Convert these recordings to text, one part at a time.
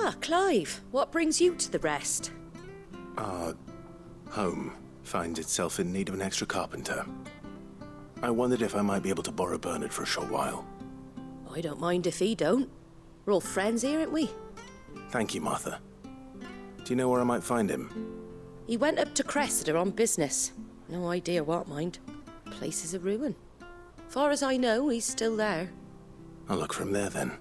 Ah, Clive, what brings you to the rest? Our home finds itself in need of an extra carpenter. I wondered if I might be able to borrow Bernard for a short while. I don't mind if he don't. We're all friends here, aren't we? Thank you, Martha. Do you know where I might find him? He went up to Cressida on business. No idea what, mind. Place is a ruin. Far as I know, he's still there. I'll look for him there, then.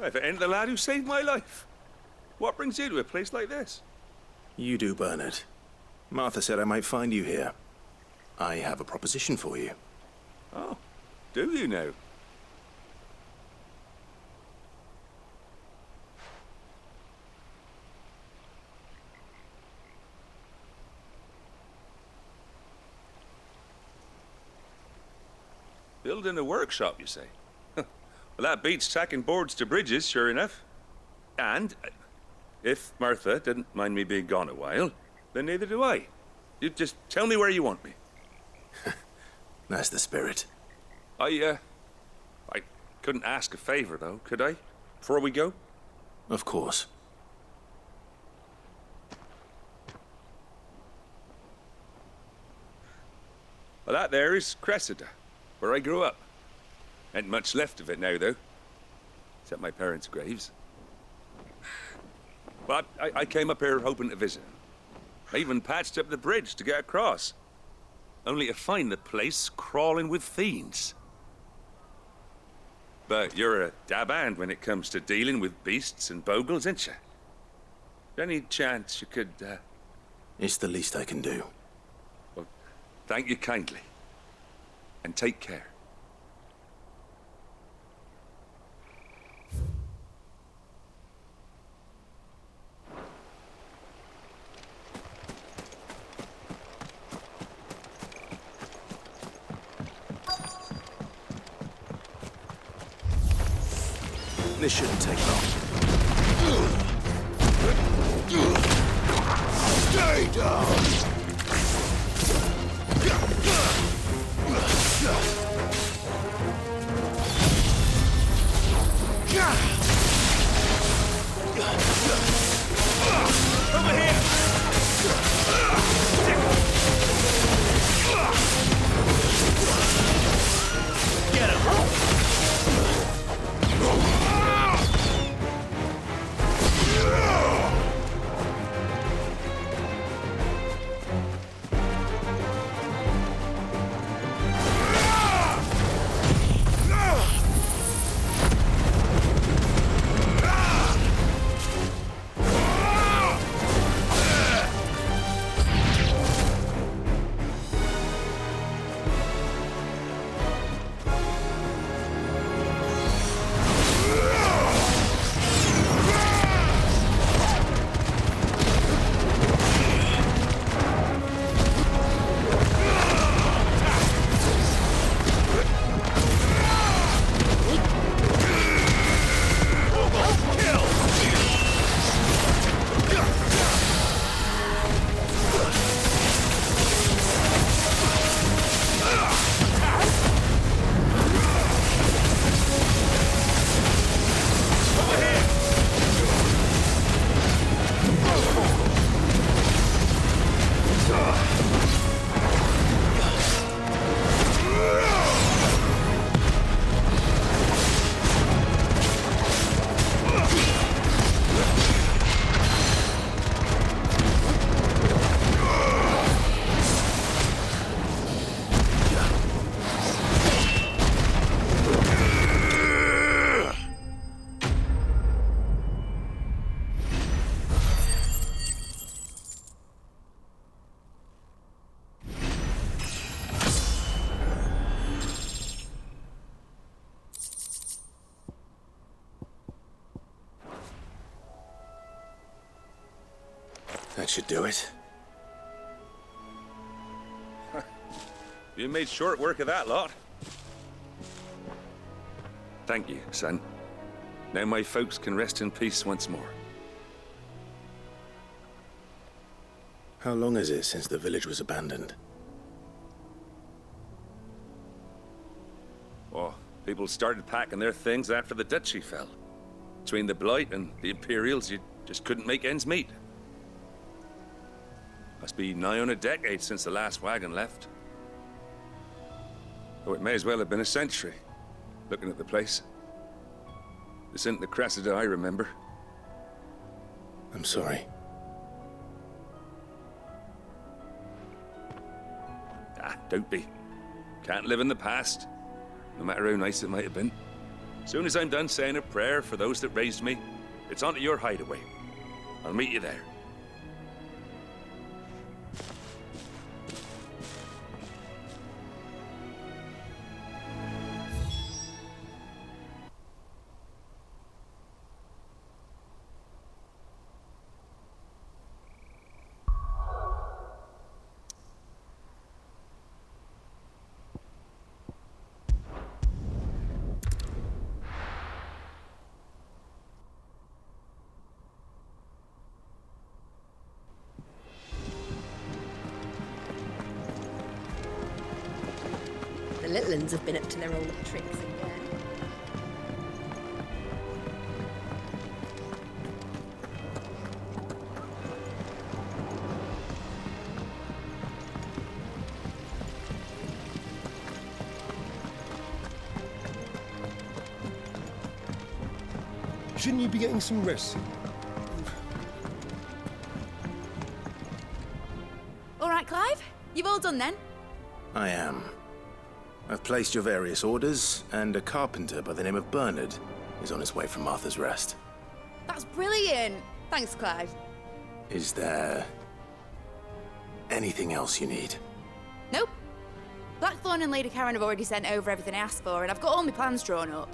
If it ain't the lad who saved my life. What brings you to a place like this? You do, Bernard. Martha said I might find you here. I have a proposition for you. Oh, do you now? Building a workshop, you say? Well, that beats tacking boards to bridges, sure enough. And if Martha didn't mind me being gone a while, then neither do I. You just tell me where you want me. That's the spirit. I couldn't ask a favor, though, could I? Before we go? Of course. Well, that there is Cressida, where I grew up. Ain't much left of it now, though. Except my parents' graves. But I came up here hoping to visit. I even patched up the bridge to get across. Only to find the place crawling with fiends. But you're a dab hand when it comes to dealing with beasts and bogles, ain't you? Any chance you could, It's the least I can do. Well, thank you kindly. And take care. This shouldn't take long. Stay down! Over here! Get him! That should do it. You made short work of that lot. Thank you, son. Now my folks can rest in peace once more. How long is it since the village was abandoned? Oh, people started packing their things after the duchy fell. Between the Blight and the Imperials, you just couldn't make ends meet. Must be nigh on a decade since the last wagon left. Oh, it may as well have been a century, looking at the place. This isn't the Cressida I remember. I'm sorry. Ah, don't be. Can't live in the past, no matter how nice it might have been. Soon as I'm done saying a prayer for those that raised me, it's on to your hideaway. I'll meet you there. The little uns have been up to their old tricks again. Shouldn't you be getting some rest? All right, Clive. You've all done then? I am. I've placed your various orders, and a carpenter by the name of Bernard is on his way from Martha's Rest. That's brilliant. Thanks, Clive. Is there anything else you need? Nope. Blackthorn and Lady Karen have already sent over everything I asked for, and I've got all my plans drawn up.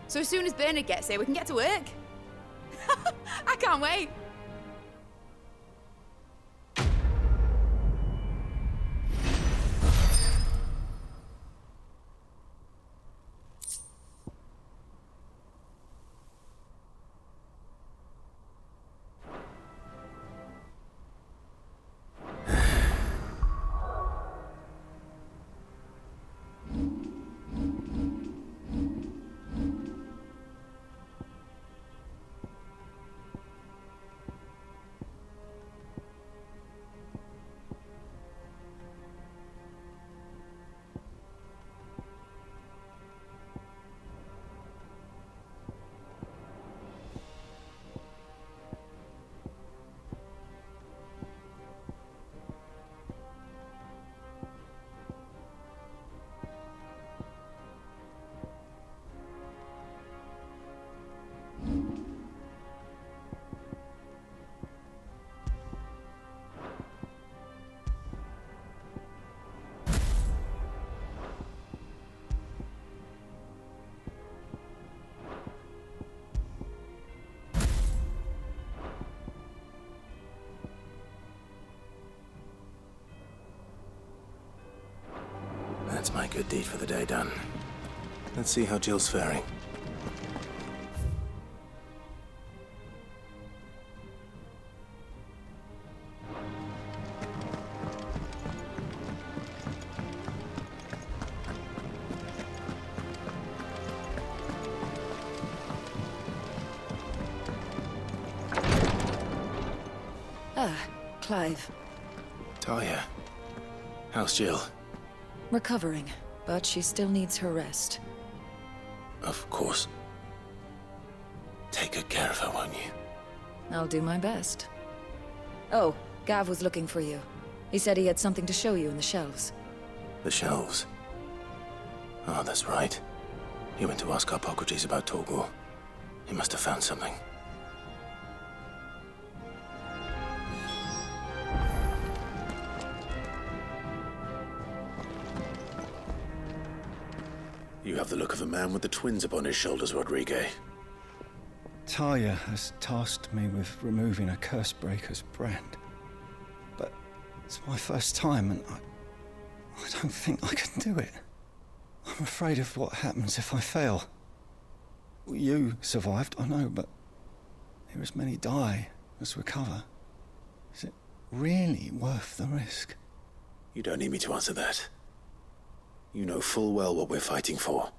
So as soon as Bernard gets here, we can get to work. I can't wait. That's my good deed for the day done. Let's see how Jill's faring. Ah, Clive. Talia, how's Jill? Recovering, but she still needs her rest. Of course. Take good care of her, won't you? I'll do my best. Oh, Gav was looking for you. He said he had something to show you in the shelves. The shelves. Oh, that's right. He went to ask Hippocrates about Torgal. He must have found something. You have the look of a man with the twins upon his shoulders, Rodrigue. Talia has tasked me with removing a Cursebreaker's brand. It's my first time, and I don't think I can do it. I'm afraid of what happens if I fail. You survived, I know, but here as many die as recover. Is it really worth the risk? You don't need me to answer that. You know full well what we're fighting for.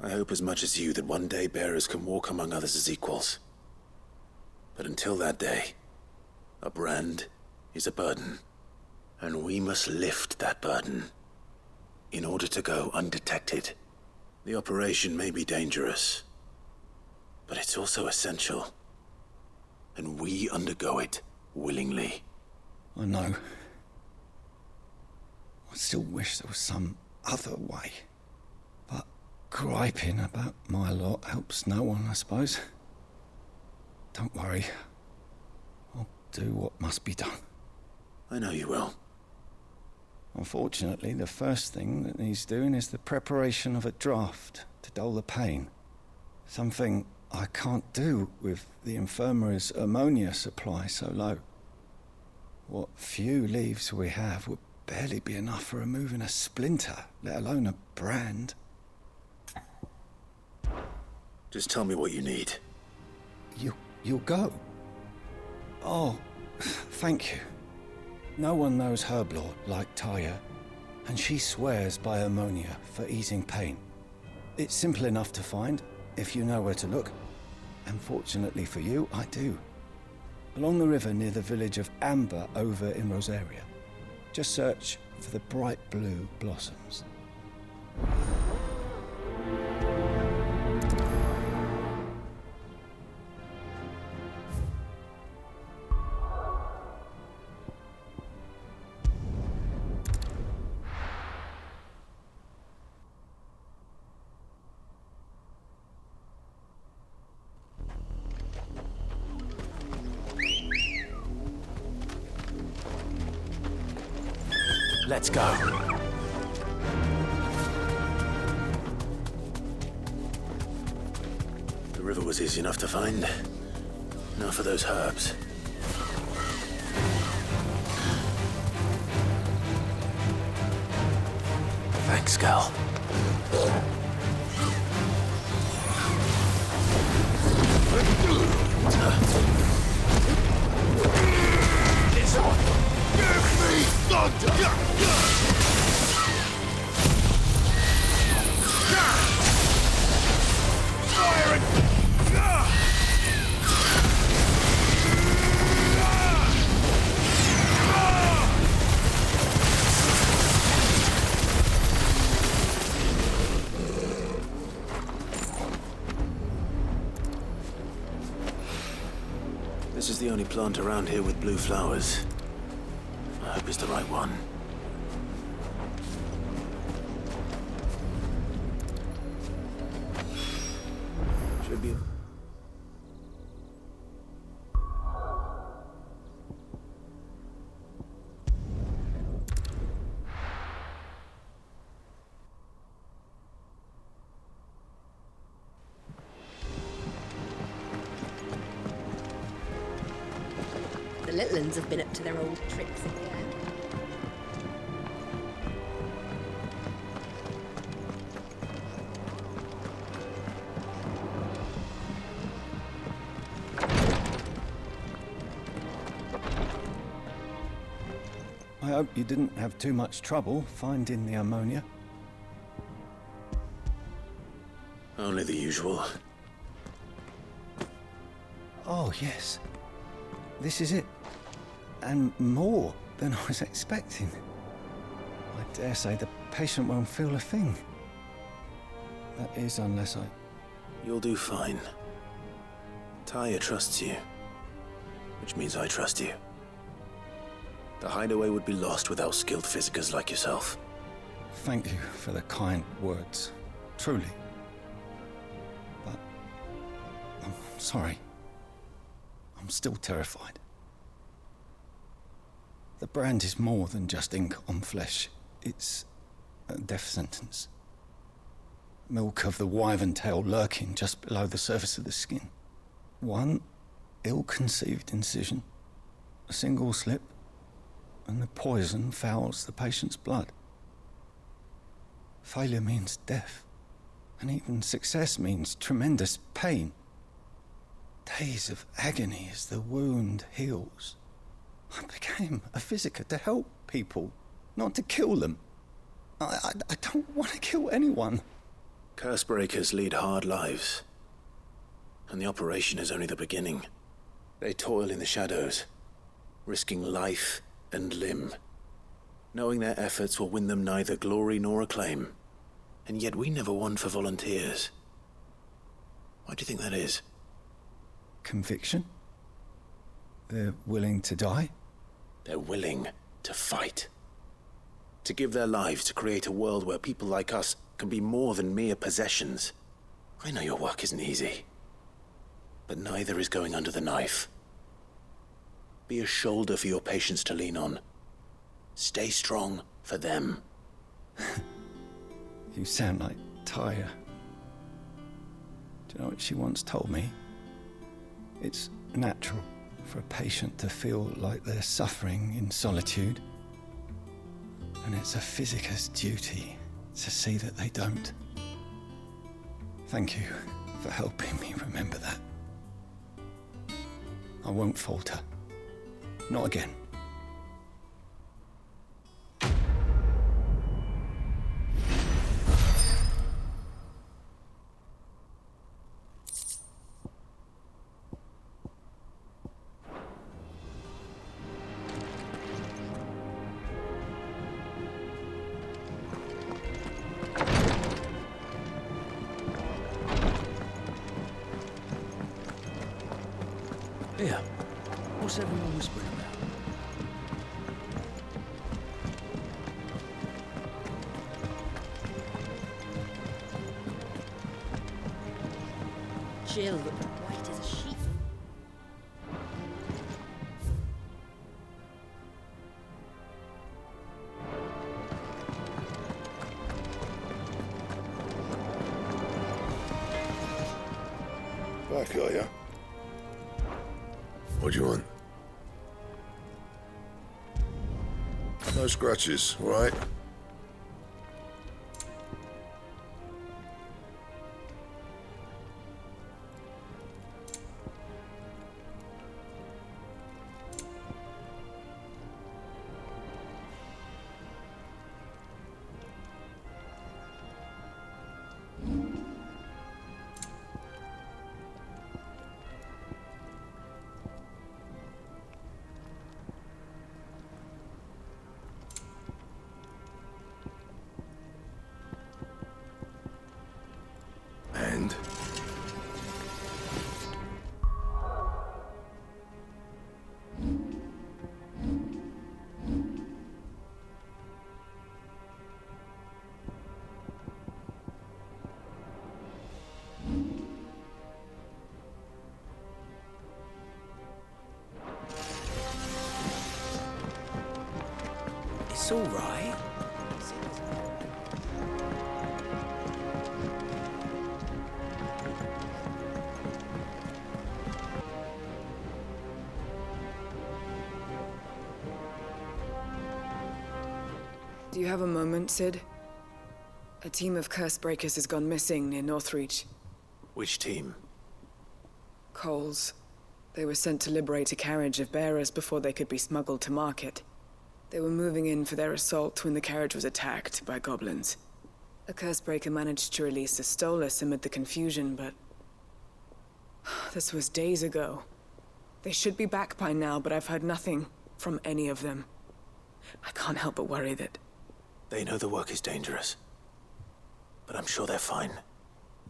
I hope as much as you that one day bearers can walk among others as equals. But until that day, a brand is a burden, and we must lift that burden in order to go undetected. The operation may be dangerous, but it's also essential, and we undergo it willingly. I know. I still wish there was some other way, but griping about my lot helps no one, I suppose. Don't worry. I'll do what must be done. I know you will. Unfortunately, the first thing that needs doing is the preparation of a draft to dull the pain. Something I can't do with the infirmary's ammonia supply so low. What few leaves we have would barely be enough for removing a splinter, let alone a brand. Just tell me what you need. You'll go? Oh, thank you. No one knows Herblord like Taya, and she swears by ammonia for easing pain. It's simple enough to find, if you know where to look. And fortunately for you, I do. Along the river near the village of Amber over in Rosaria. Just search for the bright blue blossoms. Let's go. The river was easy enough to find. Now for those herbs. Thanks, Gal. This one. Give me thunder! Fire and... This is the only plant around here with blue flowers. I hope it's the right one. Should be... The little uns have been up to their old tricks again. I hope you didn't have too much trouble finding the ammonia. Only the usual. Oh, yes. This is it. And more than I was expecting. I dare say the patient won't feel a thing. That is, unless I... You'll do fine. Taya trusts you, which means I trust you. The hideaway would be lost without skilled physicers like yourself. Thank you for the kind words. Truly. But... I'm sorry. I'm still terrified. The brand is more than just ink on flesh. It's a death sentence. Milk of the wyvern tail lurking just below the surface of the skin. One ill-conceived incision, a single slip, and the poison fouls the patient's blood. Failure means death, and even success means tremendous pain. Days of agony as the wound heals. I became a physicker to help people, not to kill them. I don't want to kill anyone. Cursebreakers lead hard lives, and the operation is only the beginning. They toil in the shadows, risking life and limb, knowing their efforts will win them neither glory nor acclaim. And yet we never won for volunteers. Why do you think that is? Conviction? They're willing to die? They're willing to fight. To give their lives to create a world where people like us can be more than mere possessions. I know your work isn't easy, but neither is going under the knife. Be a shoulder for your patients to lean on. Stay strong for them. You sound like Tyre. Do you know what she once told me? It's natural for a patient to feel like they're suffering in solitude. And it's a physicist's duty to see that they don't. Thank you for helping me remember that. I won't falter. Not again. Here, what's everyone whispering about? Jill looked white as a sheet. Back, are ya? What do you want? No scratches, all right? And? It's all right. Do you have a moment, Sid? A team of Cursebreakers has gone missing near Northreach. Which team? Coles. They were sent to liberate a carriage of bearers before they could be smuggled to market. They were moving in for their assault when the carriage was attacked by goblins. A Cursebreaker managed to release a Stolas amid the confusion, but... this was days ago. They should be back by now, but I've heard nothing from any of them. I can't help but worry that... They know the work is dangerous, but I'm sure they're fine.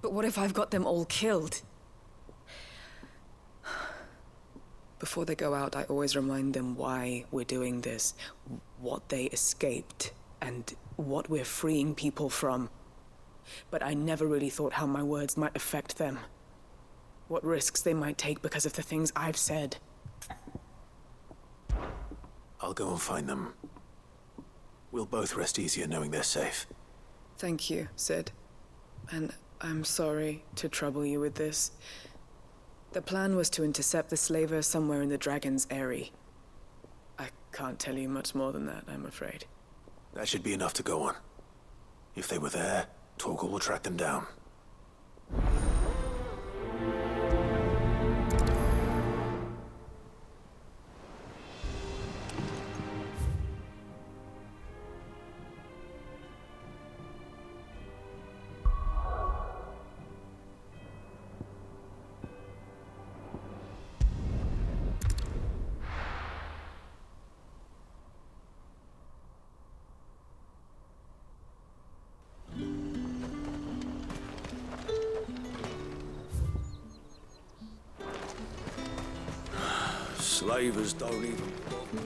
But what if I've got them all killed? Before they go out, I always remind them why we're doing this, what they escaped, and what we're freeing people from. But I never really thought how my words might affect them. What risks they might take because of the things I've said. I'll go and find them. We'll both rest easier knowing they're safe. Thank you, Sid. And I'm sorry to trouble you with this. The plan was to intercept the slaver somewhere in the Dragon's Eyrie. I Can't tell you much more than that, I'm afraid. That should be enough to go on. If they were there, Torgal will track them down. Slavers don't even bother.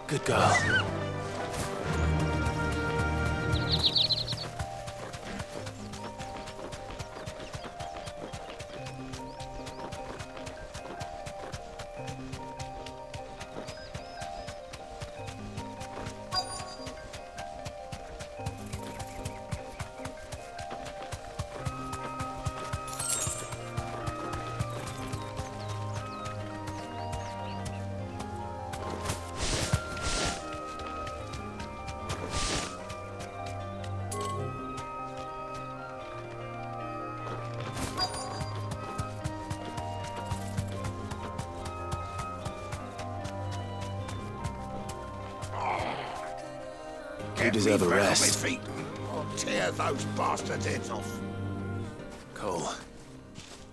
Good girl. You deserve a rest. I'll tear those bastards' heads off. Cole,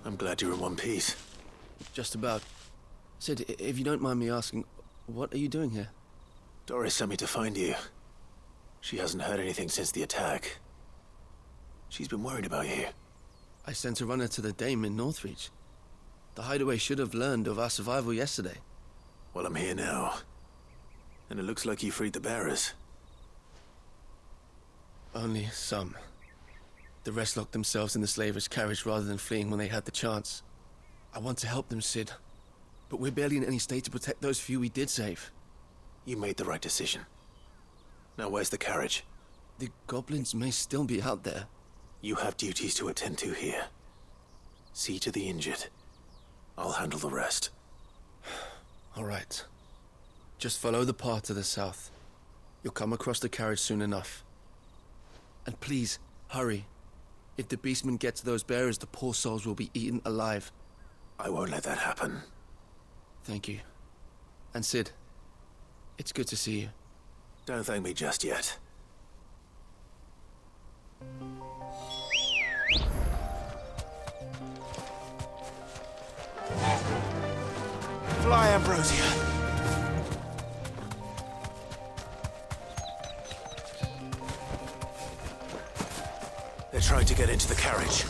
I'm glad you're in one piece. Just about. Sid, if you don't mind me asking, what are you doing here? Doris sent me to find you. She hasn't heard anything since the attack. She's been worried about you. I sent a runner to the Dame in Northreach. The hideaway should have learned of our survival yesterday. Well, I'm here now. And it looks like you freed the bearers. Only some. The rest locked themselves in the slaver's carriage rather than fleeing when they had the chance. I want to help them, Sid. But we're barely in any state to protect those few we did save. You made the right decision. Now where's the carriage? The goblins may still be out there. You have duties to attend to here. See to the injured. I'll handle the rest. All right. Just follow the path to the south. You'll come across the carriage soon enough. And please, hurry. If the beastmen get to those bearers, the poor souls will be eaten alive. I won't let that happen. Thank you. And Sid, it's good to see you. Don't thank me just yet. Fly, Ambrosia! They're trying to get into the carriage.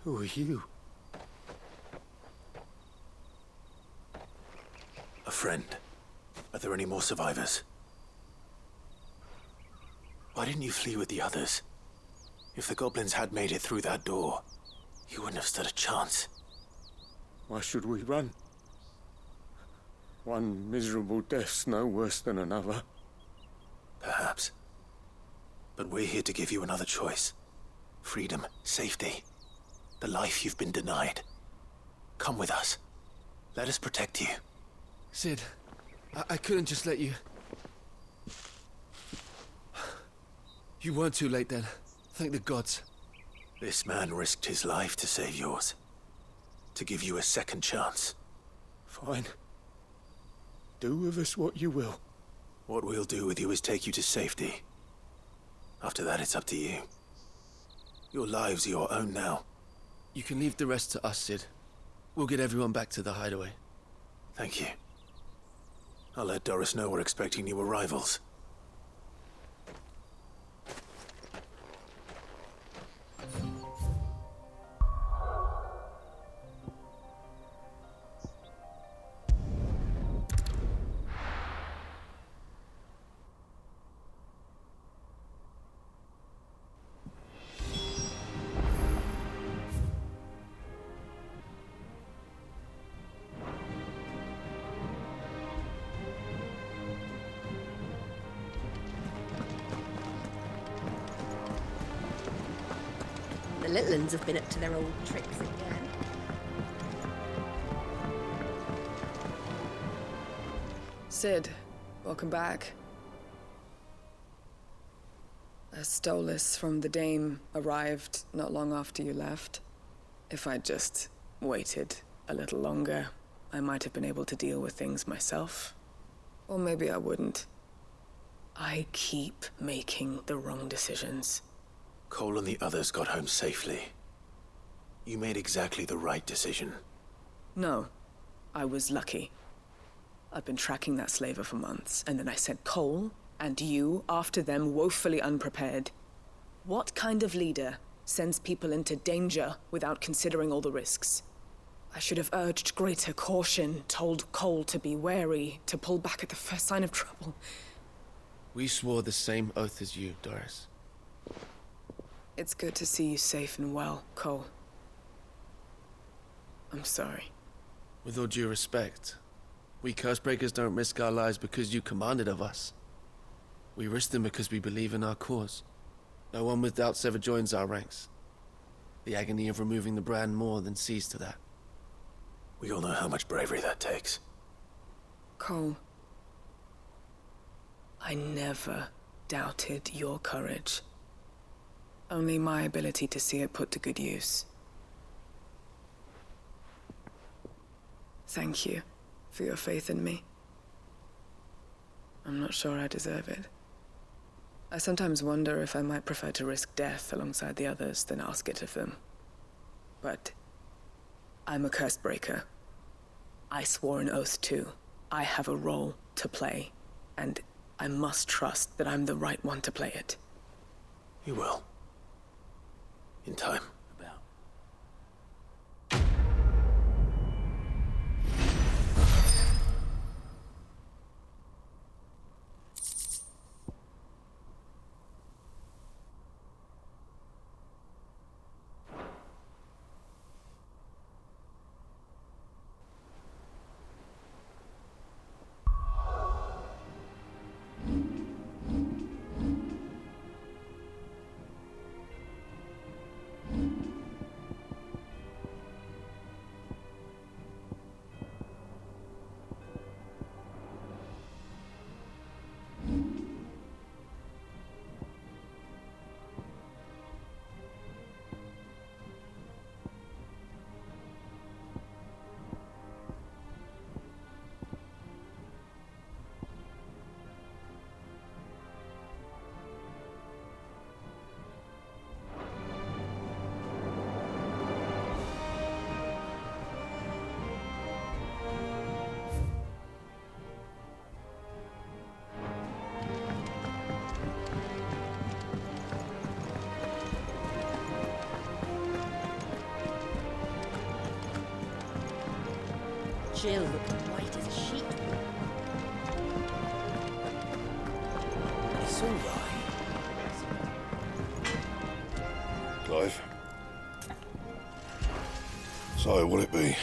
Who are you? A friend. Are there any more survivors? Why didn't you flee with the others? If the goblins had made it through that door, you wouldn't have stood a chance. Why should we run? One miserable death's no worse than another. Perhaps. But we're here to give you another choice. Freedom, safety, the life you've been denied. Come with us. Let us protect you. Sid, I couldn't just let you... You weren't too late then. Thank the gods. This man risked his life to save yours. To give you a second chance. Fine. Do with us what you will. What we'll do with you is take you to safety. After that, it's up to you. Your lives are your own now. You can leave the rest to us, Sid. We'll get everyone back to the hideaway. Thank you. I'll let Doris know we're expecting new arrivals. The little uns have been up to their old tricks again. Sid, welcome back. A Stolas from the Dame arrived not long after you left. If I'd just waited a little longer, I might have been able to deal with things myself. Or maybe I wouldn't. I keep making the wrong decisions. Cole and the others got home safely. You made exactly the right decision. No, I was lucky. I've been tracking that slaver for months, and then I sent Cole and you after them woefully unprepared. What kind of leader sends people into danger without considering all the risks? I should have urged greater caution, told Cole to be wary, to pull back at the first sign of trouble. We swore the same oath as you, Doris. It's good to see you safe and well, Cole. I'm sorry. With all due respect, we Cursebreakers don't risk our lives because you commanded of us. We risk them because we believe in our cause. No one with doubts ever joins our ranks. The agony of removing the brand more than sees to that. We all know how much bravery that takes. Cole, I never doubted your courage. Only my ability to see it put to good use. Thank you for your faith in me. I'm not sure I deserve it. I sometimes wonder if I might prefer to risk death alongside the others than ask it of them. But I'm a Cursebreaker. I swore an oath too. I have a role to play, and I must trust that I'm the right one to play it. You will. In time. Jill looked white as a sheet. It's all right. Clive? So, what'll it be?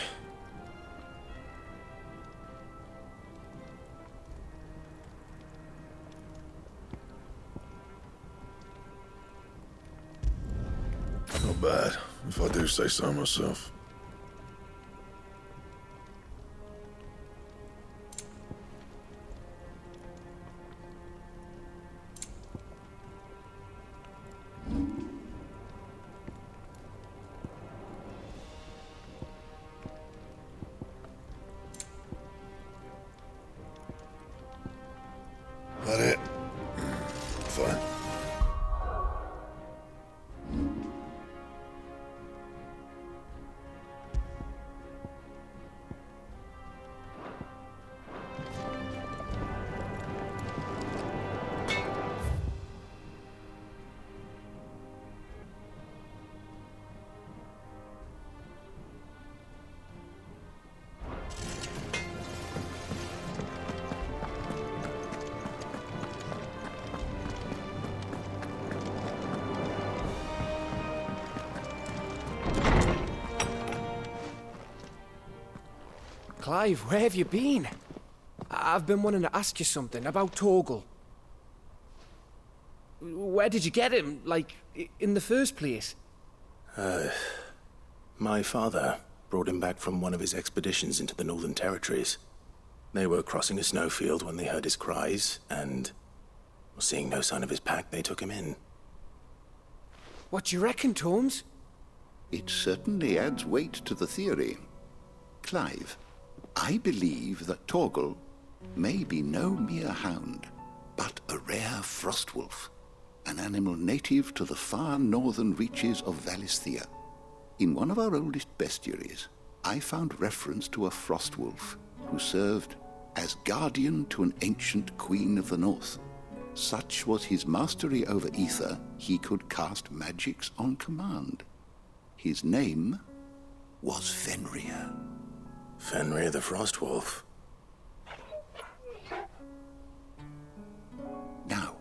bad, if I do say so myself. That it? Fine. Clive, where have you been? I've been wanting to ask you something about Torgal. Where did you get him, like, in the first place? My father brought him back from one of his expeditions into the Northern Territories. They were crossing a snowfield when they heard his cries, and seeing no sign of his pack, they took him in. What do you reckon, Tomes? It certainly adds weight to the theory. Clive, I believe that Torgal may be no mere hound, but a rare frostwolf, an animal native to the far northern reaches of Valisthea. In one of our oldest bestiaries, I found reference to a frostwolf who served as guardian to an ancient queen of the north. Such was his mastery over ether, he could cast magics on command. His name was Fenrir. Fenrir the Frostwolf. Now,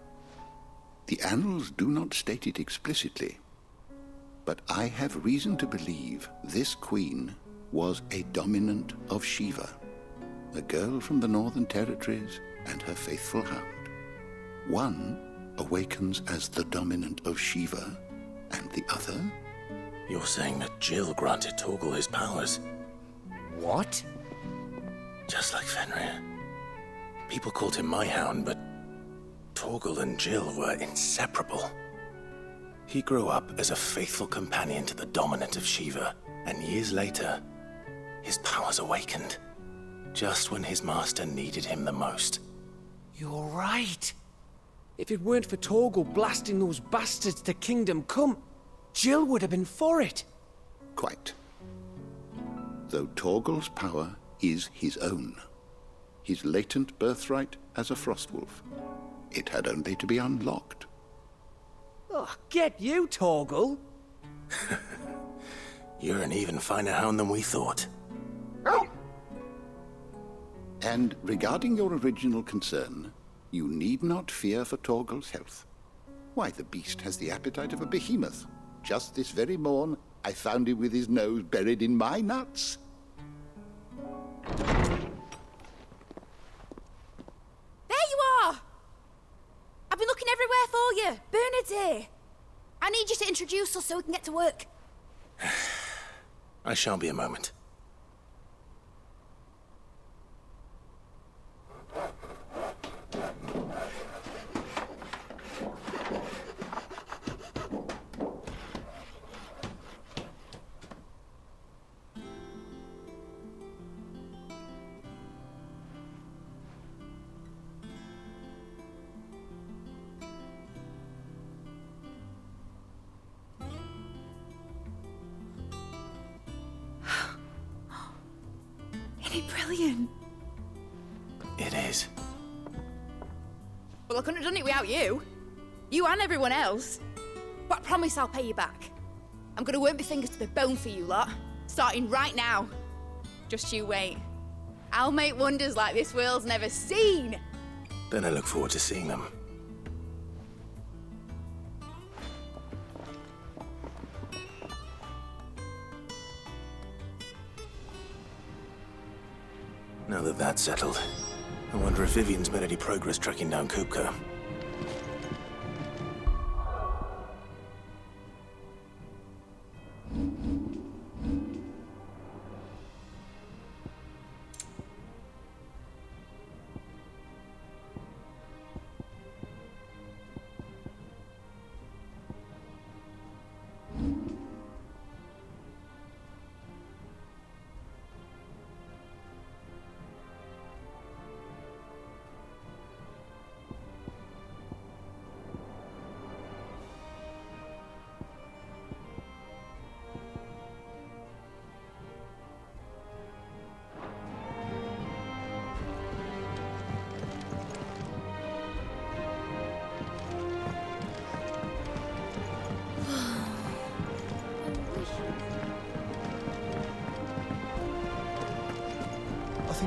the annals do not state it explicitly, but I have reason to believe this queen was a dominant of Shiva, a girl from the Northern Territories and her faithful hound. One awakens as the dominant of Shiva, and the other? You're saying that Jill granted Torgal his powers? What? Just like Fenrir. People called him my hound, but Torgal and Jill were inseparable. He grew up as a faithful companion to the dominant of Shiva, and years later, his powers awakened, just when his master needed him the most. You're right. If it weren't for Torgal blasting those bastards to Kingdom Come, Jill would have been for it. Quite. Though Torgal's power is his own, his latent birthright as a frostwolf, it had only to be unlocked. Oh, get you, Torgal! You're an even finer hound than we thought. And regarding your original concern, you need not fear for Torgal's health. Why, the beast has the appetite of a behemoth. Just this very morn, I found him with his nose buried in my nuts. There you are! I've been looking everywhere for you. Bernard's here. I need you to introduce us so we can get to work. I shall be a moment. Brilliant. It is. Well, I couldn't have done it without you. You and everyone else. But I promise I'll pay you back. I'm gonna work my fingers to the bone for you lot, starting right now. Just you wait. I'll make wonders like this world's never seen. Then I look forward to seeing them. Now that that's settled, I wonder if Vivian's made any progress tracking down Kupka.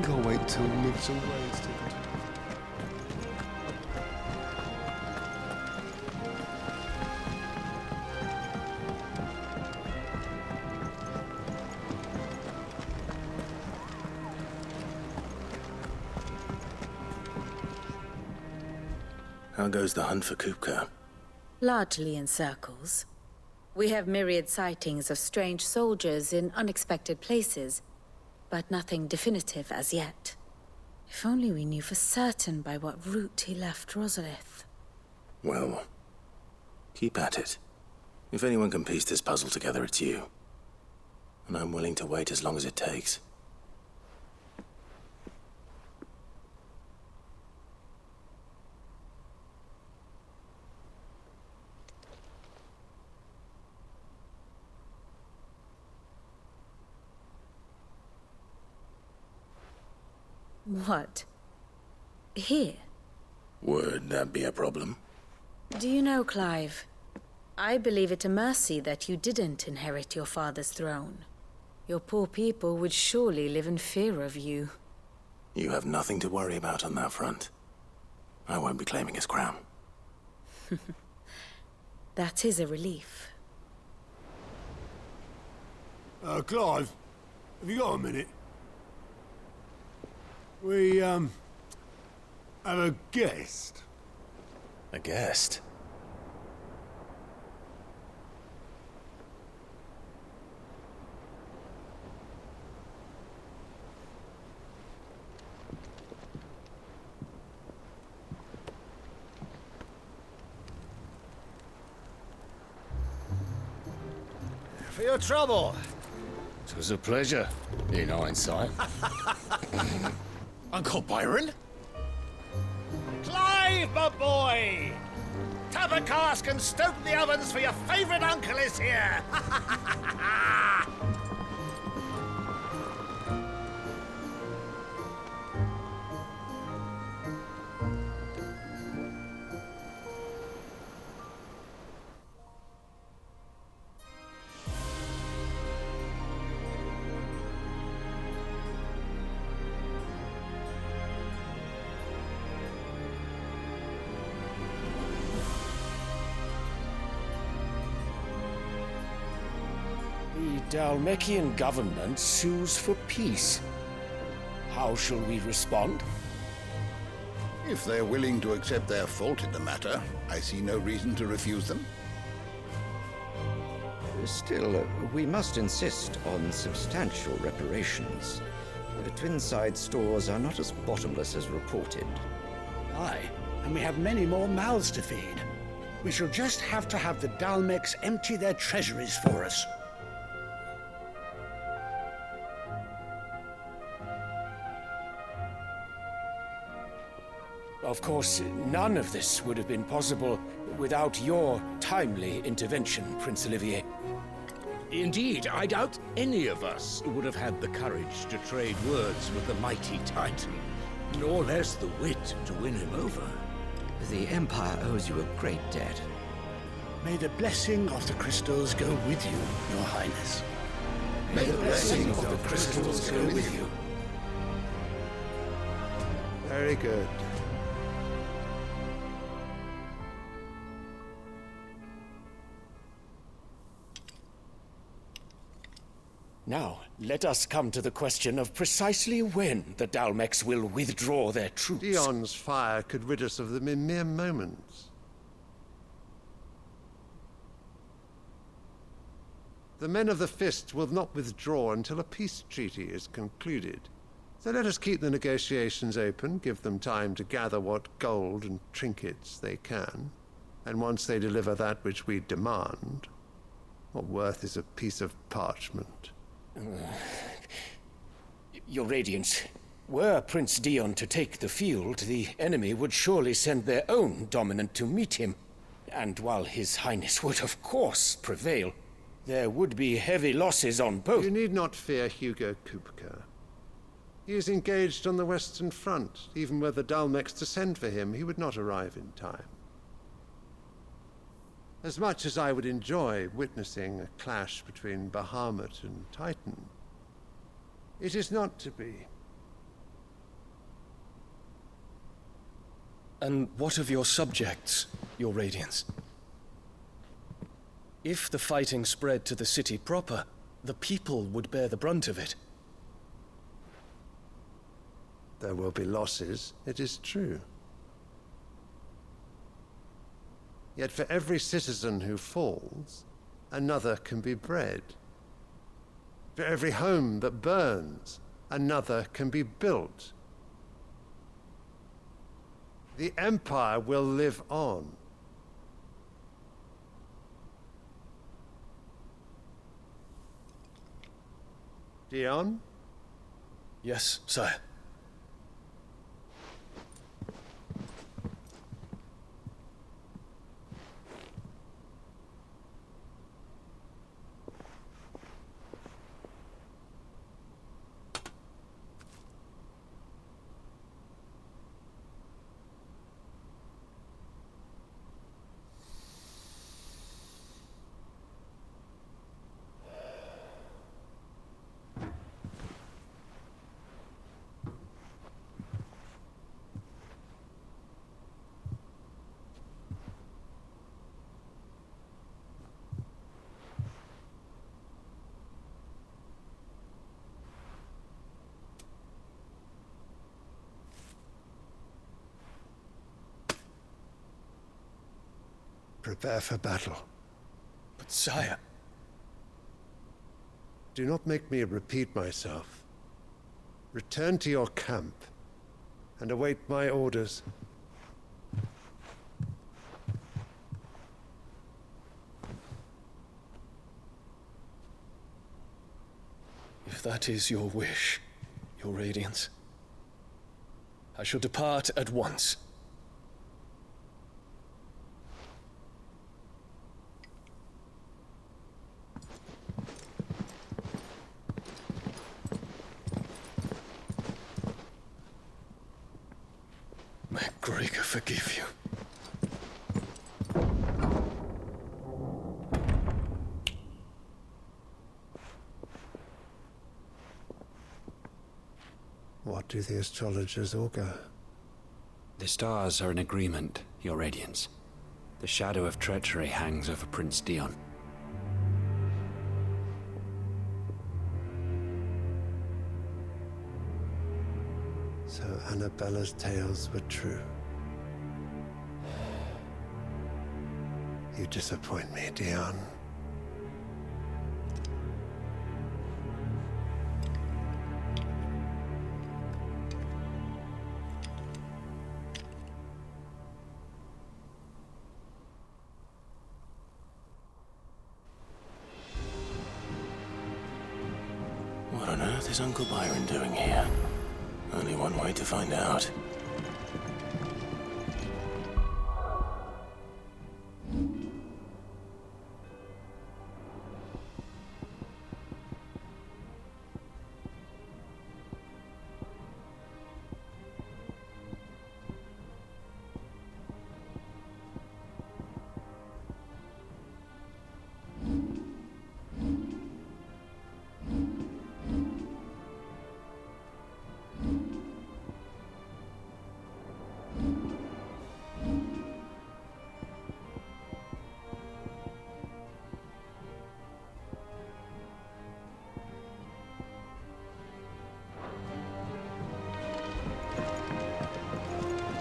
Can't wait till he lives away. How goes the hunt for Kupka? Largely in circles. We have myriad sightings of strange soldiers in unexpected places, but nothing definitive as yet. If only we knew for certain by what route he left Rosalith. Well, keep at it. If anyone can piece this puzzle together, it's you. And I'm willing to wait as long as it takes. What? Here? Would that be a problem? Do you know, Clive? I believe it a mercy that you didn't inherit your father's throne. Your poor people would surely live in fear of you. You have nothing to worry about on that front. I won't be claiming his crown. That is a relief. Clive, have you got a minute? We, have a guest. A guest? For your trouble. It was a pleasure, in hindsight. Uncle Byron? Clive, my boy! Tap a cask and stoke the ovens for your favourite uncle is here! The Dalmekian government sues for peace. How shall we respond? If they're willing to accept their fault in the matter, I see no reason to refuse them. Still, we must insist on substantial reparations. The Twinside stores are not as bottomless as reported. Aye, and we have many more mouths to feed. We shall just have to have the Dalmecs empty their treasuries for us. Of course, none of this would have been possible without your timely intervention, Prince Olivier. Indeed, I doubt any of us would have had the courage to trade words with the mighty Titan, nor less the wit to win him over. The Empire owes you a great debt. May the blessing of the crystals go with you, Your Highness. May the blessing of the crystals go with you. Very good. Now, let us come to the question of precisely when the Dalmecs will withdraw their troops. Dion's fire could rid us of them in mere moments. The men of the Fist will not withdraw until a peace treaty is concluded. So let us keep the negotiations open, give them time to gather what gold and trinkets they can. And once they deliver that which we demand, what worth is a piece of parchment? Your Radiance, were Prince Dion to take the field, the enemy would surely send their own dominant to meet him. And while His Highness would of course prevail, there would be heavy losses on both. You need not fear Hugo Kupka. He is engaged on the Western Front. Even were the Dalmecs to send for him, he would not arrive in time. As much as I would enjoy witnessing a clash between Bahamut and Titan, it is not to be. And what of your subjects, your Radiance? If the fighting spread to the city proper, the people would bear the brunt of it. There will be losses, it is true. Yet for every citizen who falls, another can be bred. For every home that burns, another can be built. The Empire will live on. Dion? Yes, sire. Prepare for battle. But sire... Do not make me repeat myself. Return to your camp and await my orders. If that is your wish, your Radiance, I shall depart at once. May Gregor forgive you. What do the astrologers augur? The stars are in agreement, your Radiance. The shadow of treachery hangs over Prince Dion. So Annabella's tales were true. You disappoint me, Dion. What on earth is Uncle Byron doing here? Only one way to find out.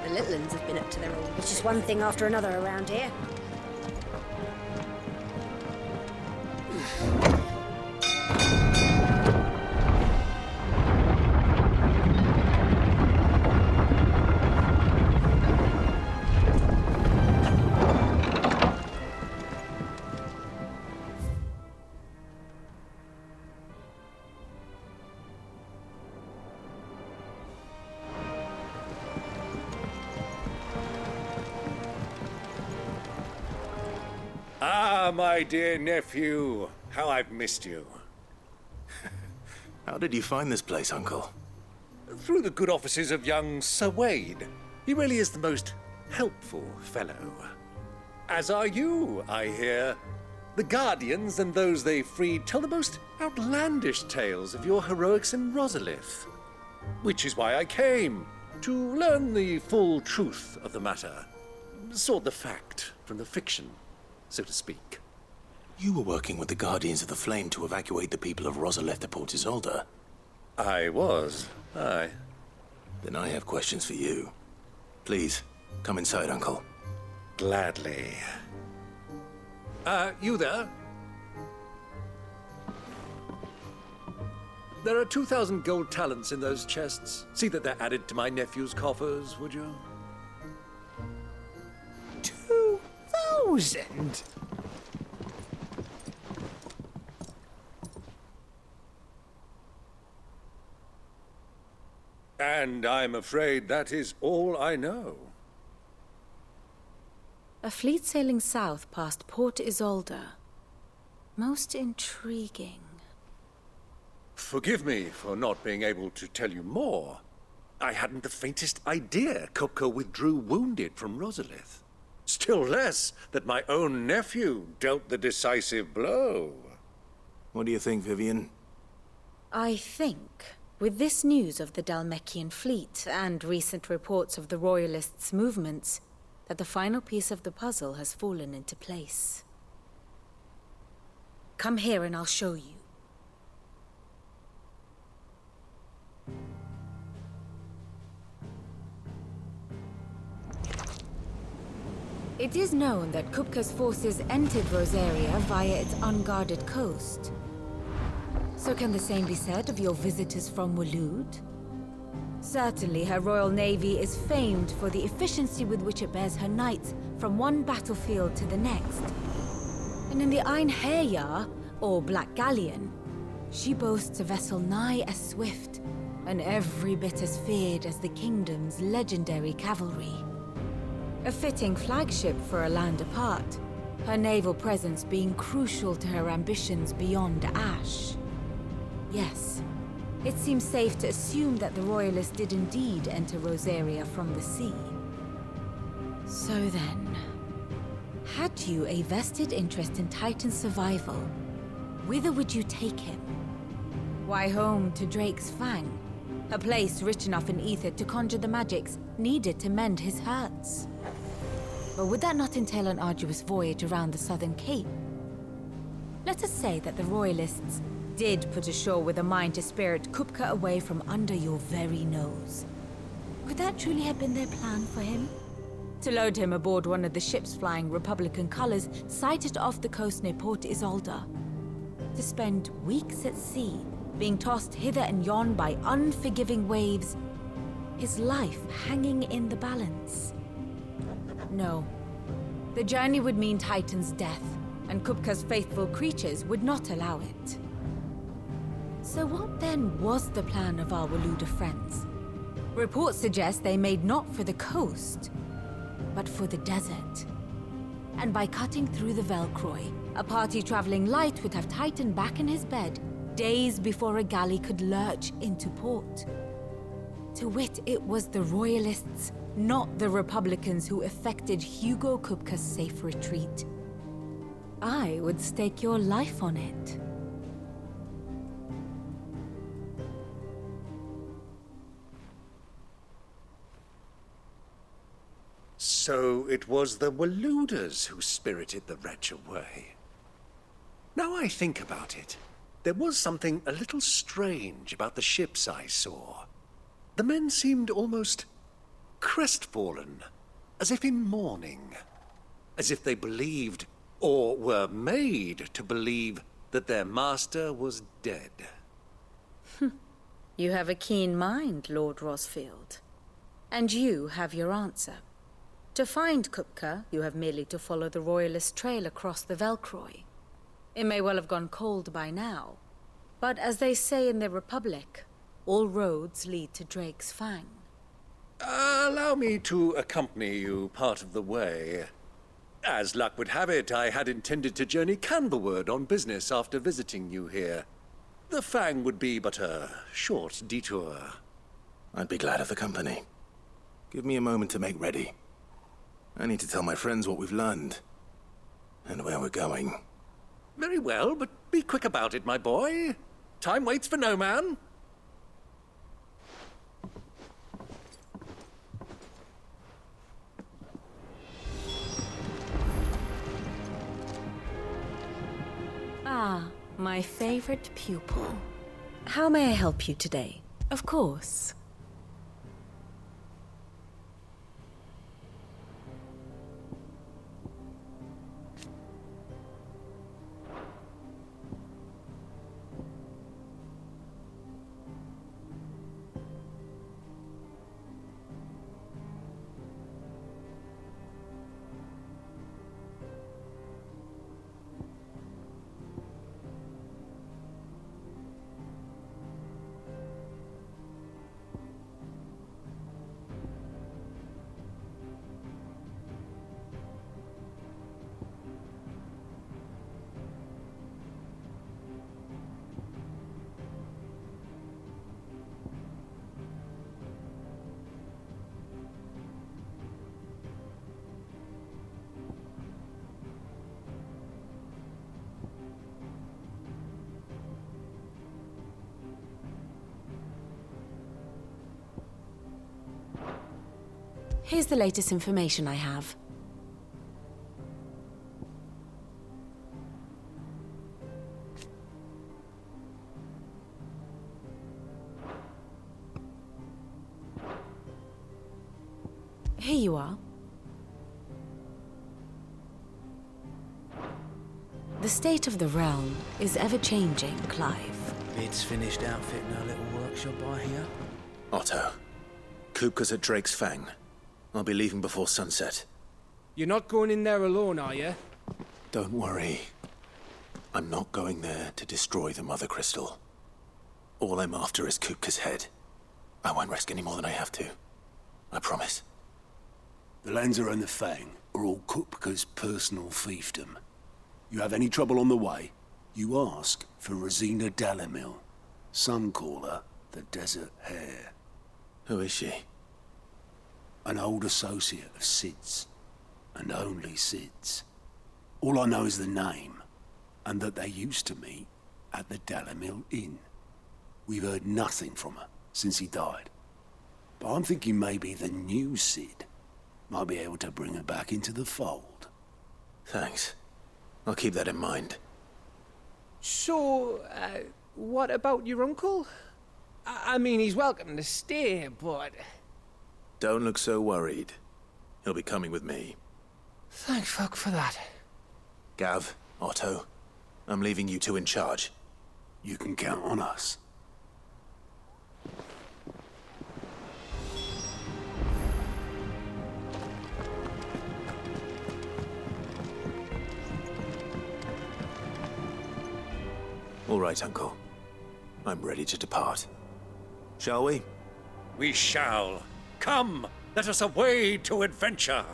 The little ones have been up to their old... It's just one thing after another around here. Ah, my dear nephew, how I've missed you. How did you find this place, Uncle? Through the good offices of young Sir Wade. He really is the most helpful fellow. As are you, I hear. The Guardians and those they freed tell the most outlandish tales of your heroics in Rosalith. Which is why I came. To learn the full truth of the matter. Sort the fact from the fiction, so to speak. You were working with the Guardians of the Flame to evacuate the people of Rosalith to Port Isolde. I was, aye. Then I have questions for you. Please, come inside, Uncle. Gladly. You there? There are 2,000 gold talents in those chests. See that they're added to my nephew's coffers, would you? 2,000? And I'm afraid that is all I know. A fleet sailing south past Port Isolde. Most intriguing. Forgive me for not being able to tell you more. I hadn't the faintest idea Kupka withdrew wounded from Rosalith. Still less that my own nephew dealt the decisive blow. What do you think, Vivian? I think, with this news of the Dhalmekian fleet and recent reports of the Royalists' movements, that the final piece of the puzzle has fallen into place. Come here and I'll show you. It is known that Kupka's forces entered Rosaria via its unguarded coast. So can the same be said of your visitors from Waloed? Certainly, her royal navy is famed for the efficiency with which it bears her knights from one battlefield to the next. And in the Einherjar, or Black Galleon, she boasts a vessel nigh as swift and every bit as feared as the kingdom's legendary cavalry. A fitting flagship for a land apart, her naval presence being crucial to her ambitions beyond Ash. Yes, it seems safe to assume that the Royalists did indeed enter Rosaria from the sea. So then, had you a vested interest in Titan's survival, whither would you take him? Why, home to Drake's Fang, a place rich enough in ether to conjure the magics needed to mend his hurts. But would that not entail an arduous voyage around the southern cape? Let us say that the Royalists did put ashore with a mind to spirit Kupka away from under your very nose. Could that truly have been their plan for him? To load him aboard one of the ships flying Republican colors sighted off the coast near Port Isolde. To spend weeks at sea, being tossed hither and yon by unforgiving waves, his life hanging in the balance. No. The journey would mean Titan's death, and Kupka's faithful creatures would not allow it. So what then was the plan of our Waluda friends? Reports suggest they made not for the coast, but for the desert. And by cutting through the Velkroy, a party traveling light would have Titan back in his bed days before a galley could lurch into port. To wit, it was the Royalists, not the Republicans, who effected Hugo Kupka's safe retreat. I would stake your life on it. So it was the Waludas who spirited the wretch away. Now I think about it, there was something a little strange about the ships I saw. The men seemed almost crestfallen, as if in mourning, as if they believed, or were made to believe, that their master was dead. You have a keen mind, Lord Rosfield. And you have your answer. To find Kupka, you have merely to follow the Royalist trail across the Velkroy. It may well have gone cold by now, but as they say in the Republic, all roads lead to Drake's Fang. Allow me to accompany you part of the way. As luck would have it, I had intended to journey Canberward on business after visiting you here. The Fang would be but a short detour. I'd be glad of the company. Give me a moment to make ready. I need to tell my friends what we've learned, and where we're going. Very well, but be quick about it, my boy. Time waits for no man. Ah, my favorite pupil. How may I help you today? Of course. Here's the latest information I have. Here you are. The state of the realm is ever-changing, Clive. Bid's finished outfitting her little workshop, I hear. Otto, Kupka's at Drake's Fang. I'll be leaving before sunset. You're not going in there alone, are you? Don't worry. I'm not going there to destroy the Mother Crystal. All I'm after is Kupka's head. I won't risk any more than I have to. I promise. The Lanza and the Fang are all Kupka's personal fiefdom. You have any trouble on the way, you ask for Rosina Dalamil. Some call her the Desert Hare. Who is she? An old associate of Sid's, and only Sid's. All I know is the name, and that they used to meet at the Dalamil Inn. We've heard nothing from her since he died. But I'm thinking maybe the new Sid might be able to bring her back into the fold. Thanks. I'll keep that in mind. So, what about your uncle? I mean, he's welcome to stay, but... Don't look so worried. He'll be coming with me. Thank fuck for that. Gav, Otto, I'm leaving you two in charge. You can count on us. All right, Uncle. I'm ready to depart. Shall we? We shall. Come, let us away to adventure.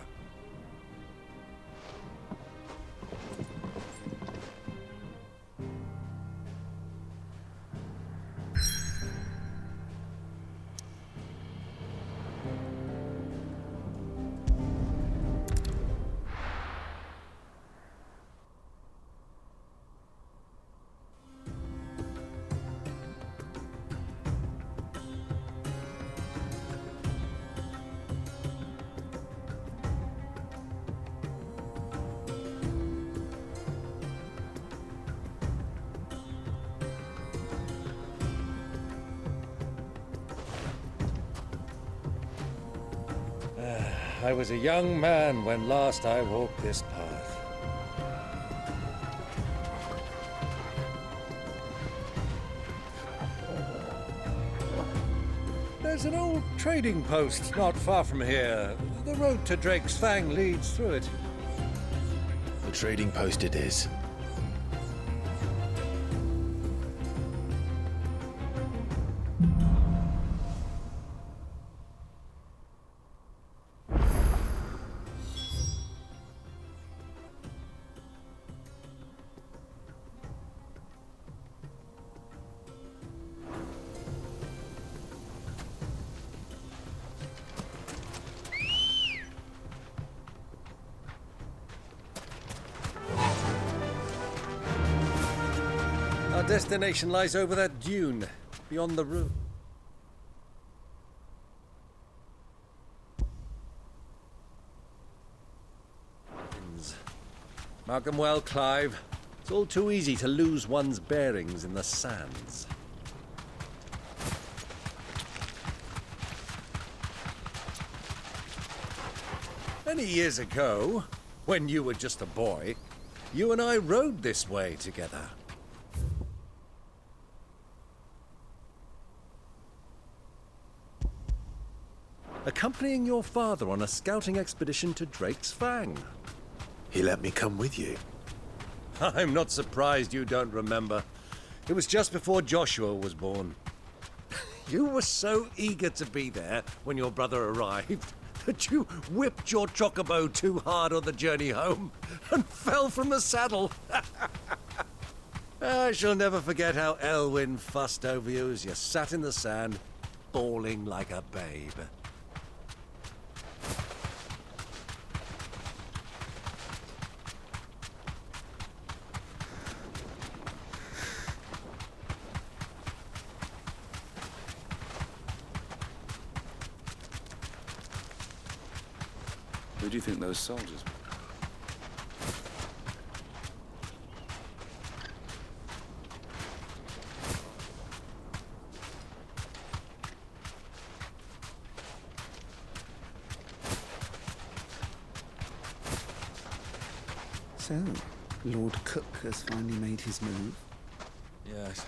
I was a young man when last I walked this path. There's an old trading post not far from here. The road to Drake's Fang leads through it. The trading post it is. Our destination lies over that dune, beyond the room. Mark 'em well, Clive. It's all too easy to lose one's bearings in the sands. Many years ago, when you were just a boy, you and I rode this way together. Accompanying your father on a scouting expedition to Drake's Fang. He let me come with you. I'm not surprised you don't remember. It was just before Joshua was born. You were so eager to be there when your brother arrived that you whipped your chocobo too hard on the journey home and fell from the saddle. I shall never forget how Elwyn fussed over you as you sat in the sand, bawling like a babe. Who do you think those soldiers were? So, Lord Cook has finally made his move? Yes.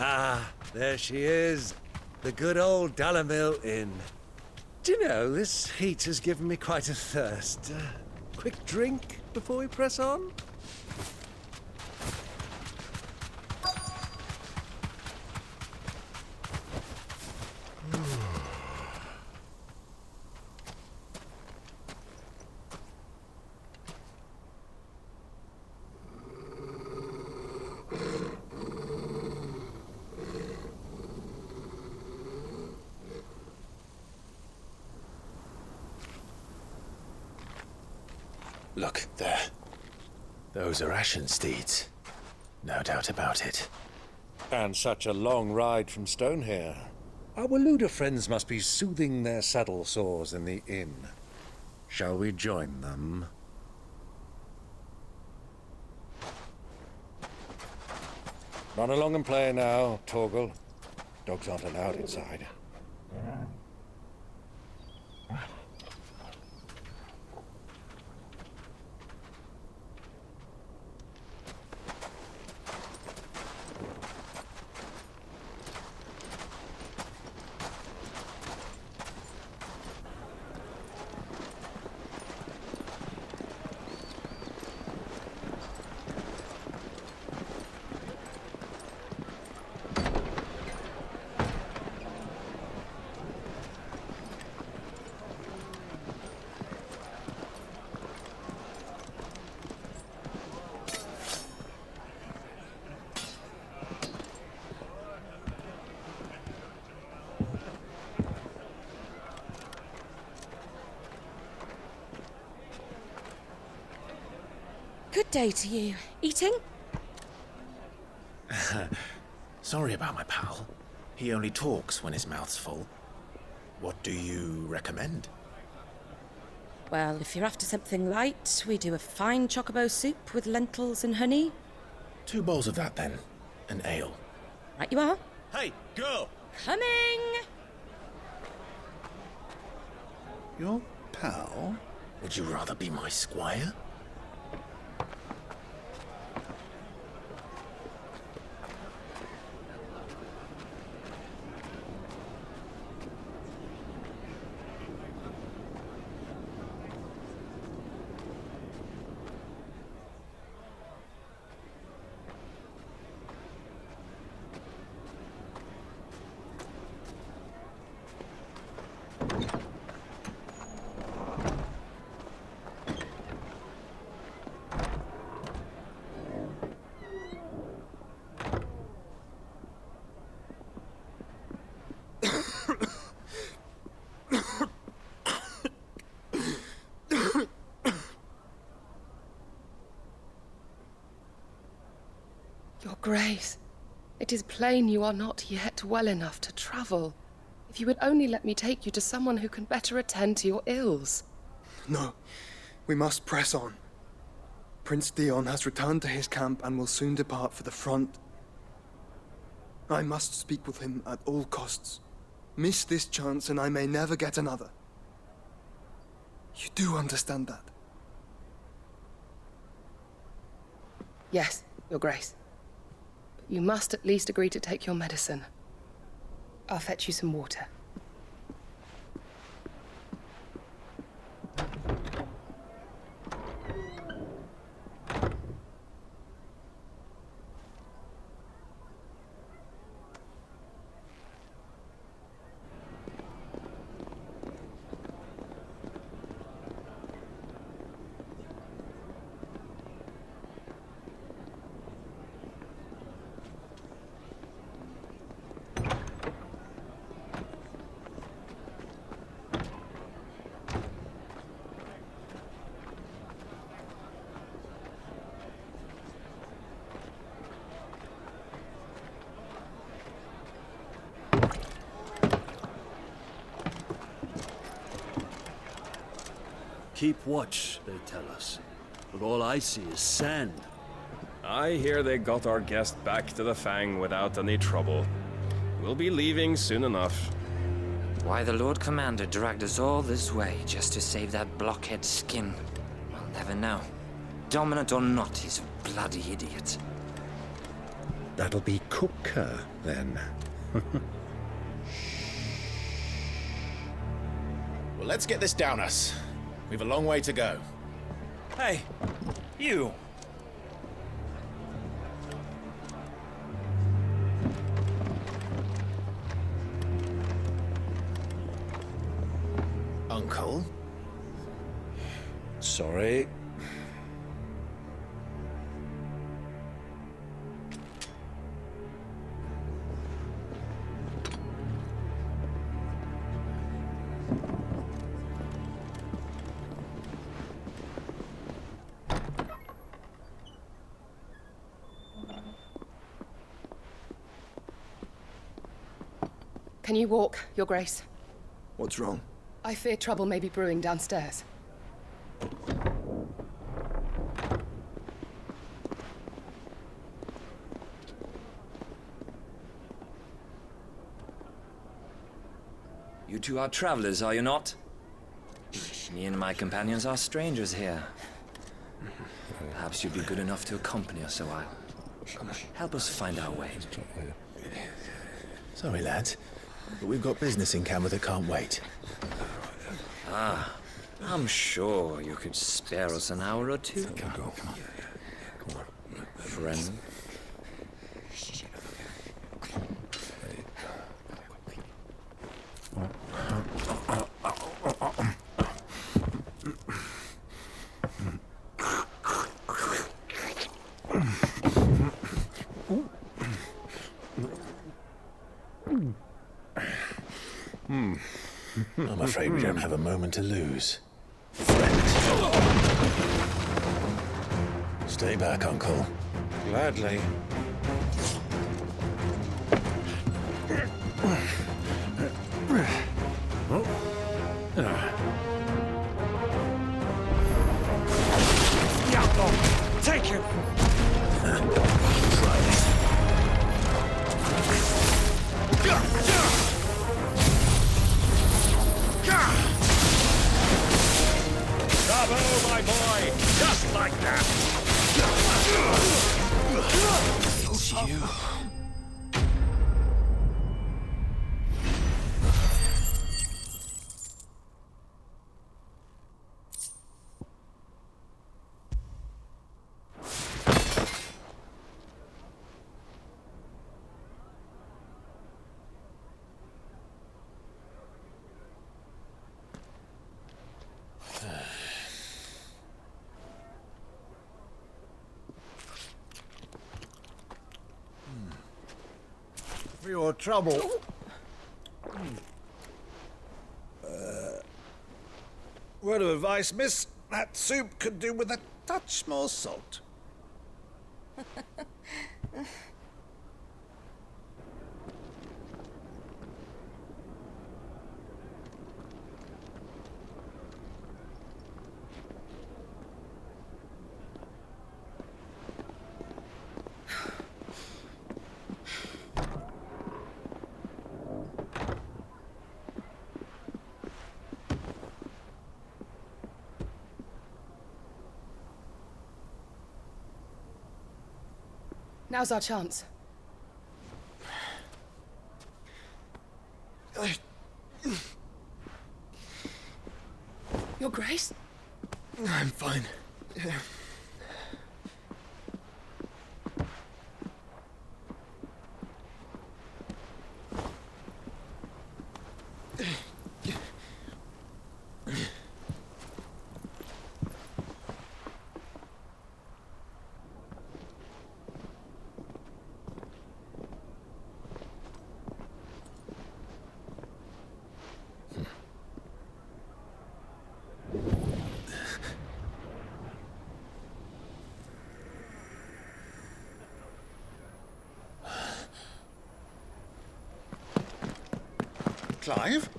Ah, there she is. The good old Dalamil Inn. Do you know, this heat has given me quite a thirst. Quick drink before we press on? Look, there. Those are Ashen steeds. No doubt about it. And such a long ride from Stonehere. Our Waluda friends must be soothing their saddle sores in the inn. Shall we join them? Run along and play now, Torgal. Dogs aren't allowed inside. Good day to you. Eating? Sorry about my pal. He only talks when his mouth's full. What do you recommend? Well, if you're after something light, we do a fine chocobo soup with lentils and honey. 2 bowls of that, then. An ale. Right you are. Hey, girl! Coming! Your pal? Would you rather be my squire? Grace, it is plain you are not yet well enough to travel. If you would only let me take you to someone who can better attend to your ills. No, we must press on. Prince Dion has returned to his camp and will soon depart for the front. I must speak with him at all costs. Miss this chance and I may never get another. You do understand that? Yes, Your Grace. But you must at least agree to take your medicine. I'll fetch you some water. Keep watch, they tell us. But all I see is sand. I hear they got our guest back to the Fang without any trouble. We'll be leaving soon enough. Why the Lord Commander dragged us all this way just to save that blockhead skin, we'll never know. Dominant or not, he's a bloody idiot. That'll be Cooker, then. Well, let's get this down us. We've a long way to go. Hey, you! Uncle? Sorry. Can you walk, Your Grace? What's wrong? I fear trouble may be brewing downstairs. You two are travelers, are you not? Me and my companions are strangers here. Perhaps you'd be good enough to accompany us a while. Help us find our way. Sorry, lads, but we've got business in camera that can't wait. Ah, I'm sure you could spare us an hour or two. Come on. Friend. I'm afraid we don't have a moment to lose. Stay back, Uncle. Gladly. Diablo! Take him! Try this. Bravo, my boy! Just like that! It's you. For your trouble. Word of advice, miss. That soup could do with a touch more salt. Now's our chance. Your Grace? I'm fine. Clive?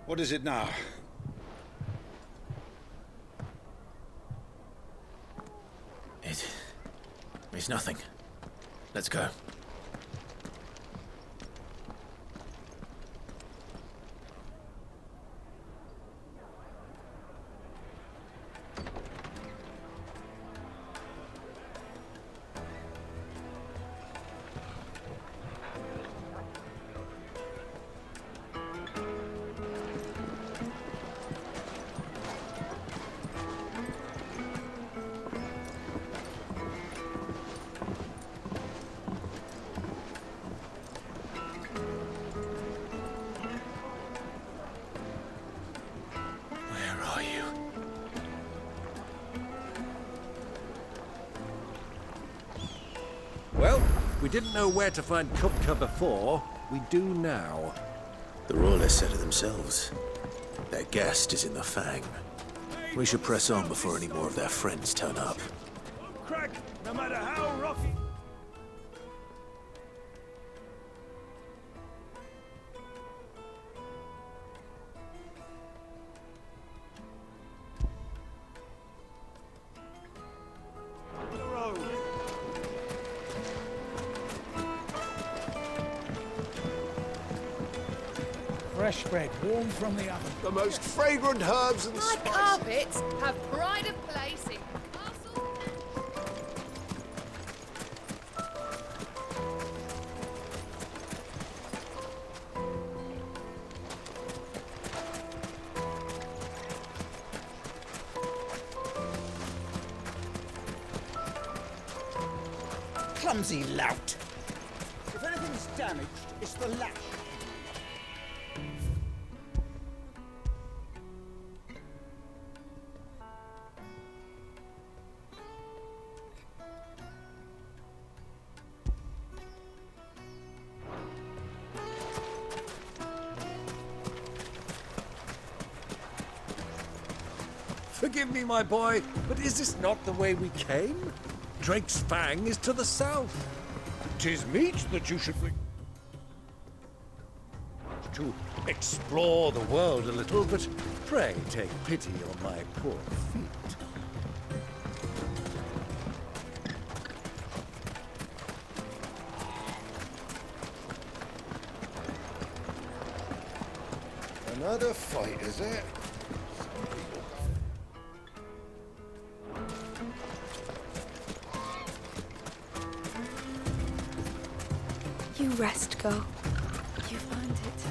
What is it now? It's nothing. Let's go. Well, we didn't know where to find Kupka before. We do now. The Royalists said it themselves. Their guest is in the Fang. We should press on before any more of their friends turn up. Crack, no matter how rocky. Fresh bread, warm from the oven. The most fragrant herbs and My spices. carpets have pride of place in castle. Clumsy lout. If anything's damaged, it's the lash. Forgive me, my boy, but is this not the way we came? Drake's Fang is to the south. 'Tis meet that you should to explore the world a little, but pray take pity on my poor feet. Another fight, is it? You rest, girl. You've earned it.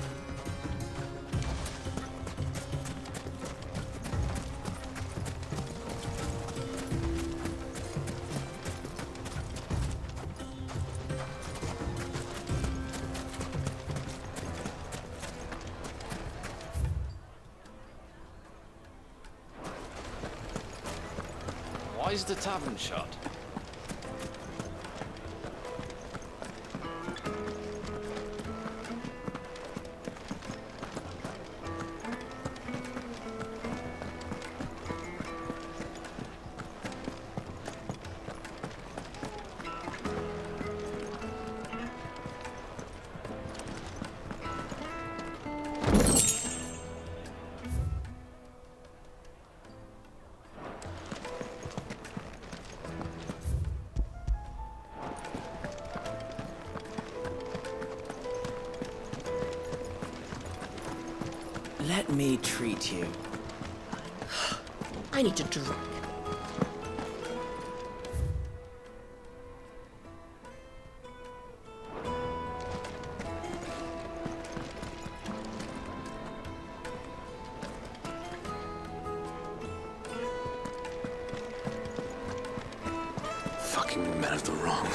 Why is the tavern shut? Let me treat you. I need a drink. Fucking men of the wrong.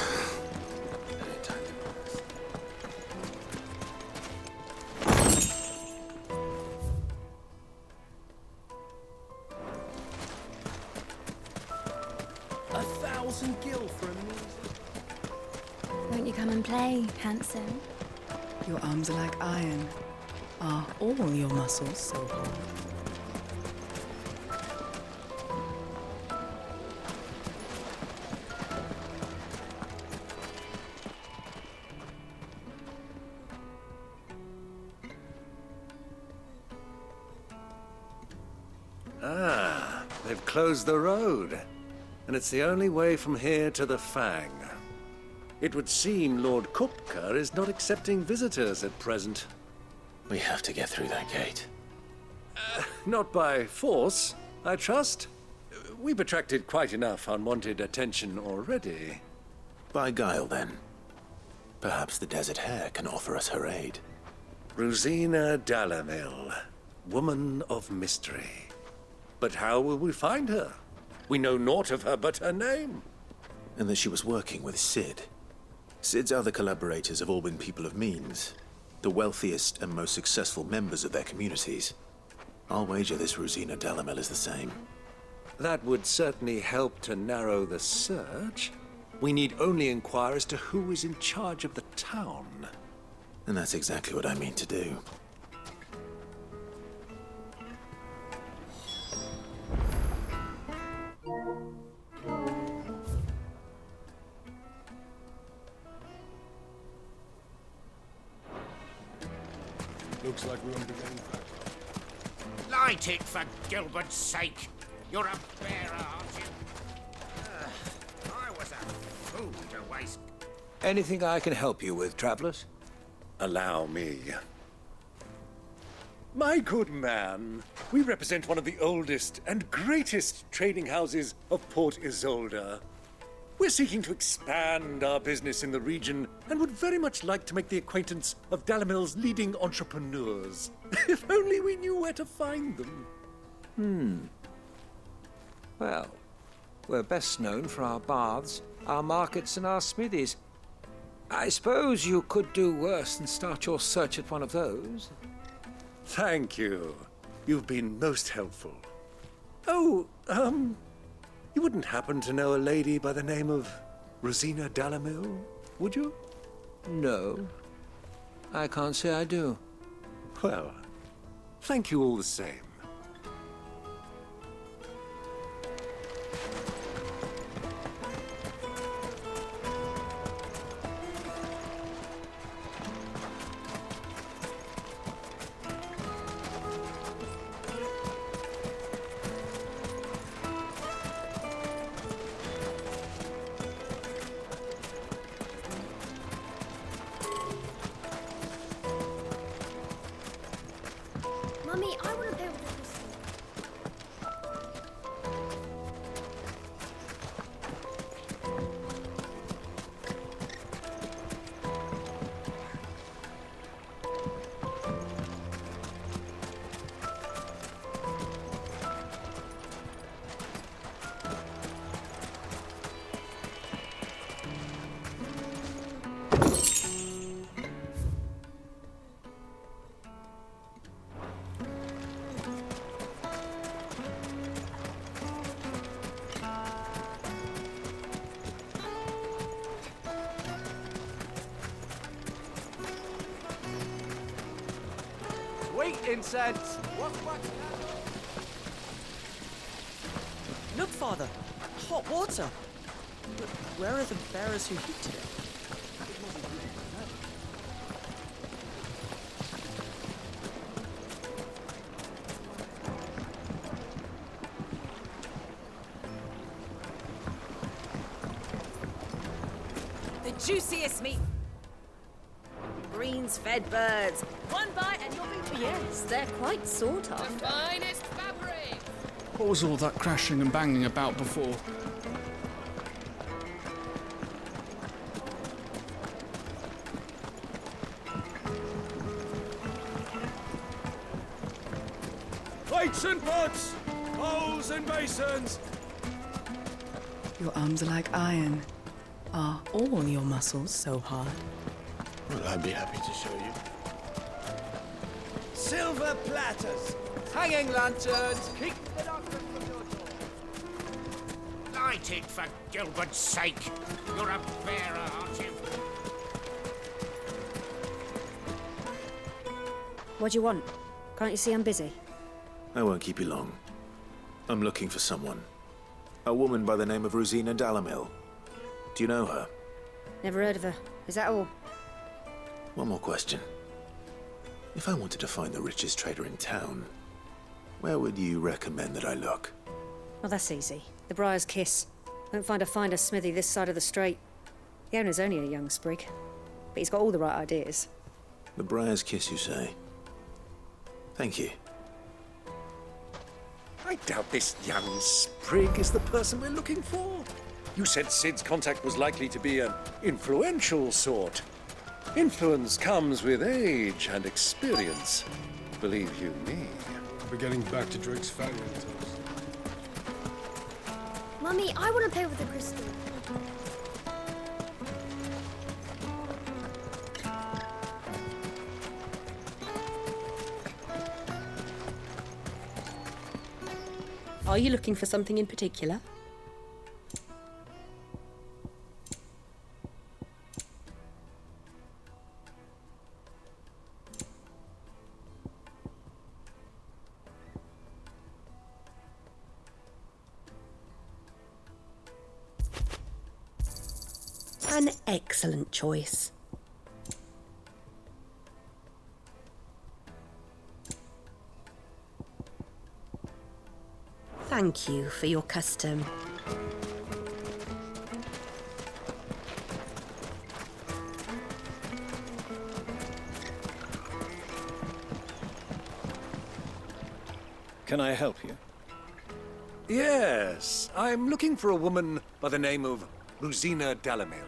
Won't you come and play, handsome? Your arms are like iron. Are all your muscles so hard? Ah, they've closed the road. And it's the only way from here to the Fang. It would seem Lord Coffer is not accepting visitors at present. We have to get through that gate. Not by force, I trust. We've attracted quite enough unwanted attention already. By guile, then. Perhaps the Desert Hare can offer us her aid. Rosina Dalamil, woman of mystery. But how will we find her? We know naught of her but her name. And that she was working with Sid. Sid's other collaborators have all been people of means, the wealthiest and most successful members of their communities. I'll wager this Rosina Dalamil is the same. That would certainly help to narrow the search. We need only inquire as to who is in charge of the town. And that's exactly what I mean to do. Looks like we're on the game. Light it, for Gilbert's sake. You're a bearer, aren't you? I was a fool to waste. Anything I can help you with, travelers? Allow me. My good man, we represent one of the oldest and greatest trading houses of Port Isolde. We're seeking to expand our business in the region and would very much like to make the acquaintance of Dalamil's leading entrepreneurs. If only we knew where to find them. Well, we're best known for our baths, our markets, and our smithies. I suppose you could do worse than start your search at one of those. Thank you. You've been most helpful. Oh, you wouldn't happen to know a lady by the name of Rosina Dalamil, would you? No. I can't say I do. Well, thank you all the same. Mummy, I want to play with this. Sweet incense! Look, Father! Hot water! But where are the bearers who heated it? The juiciest meat. Green grains-fed birds. One bite and you'll be... Yes, they're quite sought after. The finest fabric! What was all that crashing and banging about before? Plates and pots! Bowls and basins! Your arms are like iron. Are all your muscles so hard? Well, I'd be happy to show you. Silver platters, hanging lanterns, keep the doctor from your door. Light it, for Gilbert's sake. You're a bearer, aren't you? What do you want? Can't you see I'm busy? I won't keep you long. I'm looking for someone. A woman by the name of Rosina Dalamil. Do you know her? Never heard of her. Is that all? One more question. If I wanted to find the richest trader in town, where would you recommend that I look? Well, that's easy. The Briar's Kiss. Won't find a finer smithy this side of the strait. The owner's only a young sprig, but he's got all the right ideas. The Briar's Kiss, you say? Thank you. I doubt this young sprig is the person we're looking for. You said Sid's contact was likely to be an influential sort. Influence comes with age and experience. Believe you me. We're getting back to Drake's family toast. Mummy, I want to play with the crystal. Are you looking for something in particular? An excellent choice. Thank you for your custom. Can I help you? Yes, I'm looking for a woman by the name of Rosina Dalamil.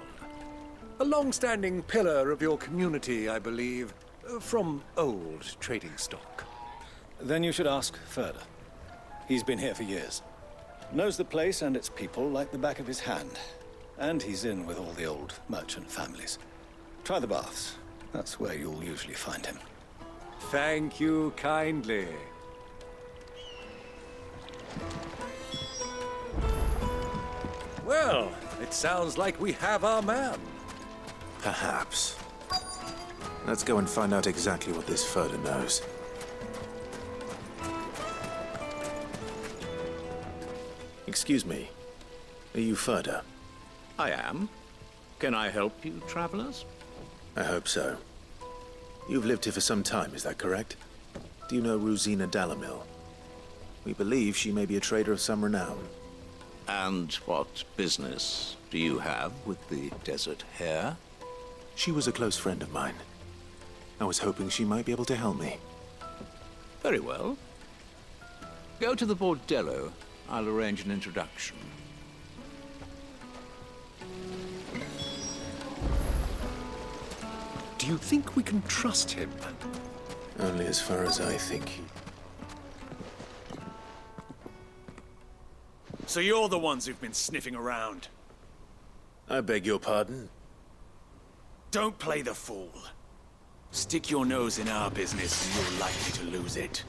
A long-standing pillar of your community, I believe, from old trading stock. Then you should ask further. He's been here for years. Knows the place and its people like the back of his hand. And he's in with all the old merchant families. Try the baths. That's where you'll usually find him. Thank you kindly. Well, it sounds like we have our man. Perhaps. Let's go and find out exactly what this Furder knows. Excuse me. Are you Furder? I am. Can I help you, travelers? I hope so. You've lived here for some time, is that correct? Do you know Rosina Dalamil? We believe she may be a trader of some renown. And what business do you have with the desert hare? She was a close friend of mine. I was hoping she might be able to help me. Very well. Go to the bordello. I'll arrange an introduction. Do you think we can trust him? Only as far as I think. So you're the ones who've been sniffing around? I beg your pardon? Don't play the fool. Stick your nose in our business and you're likely to lose it.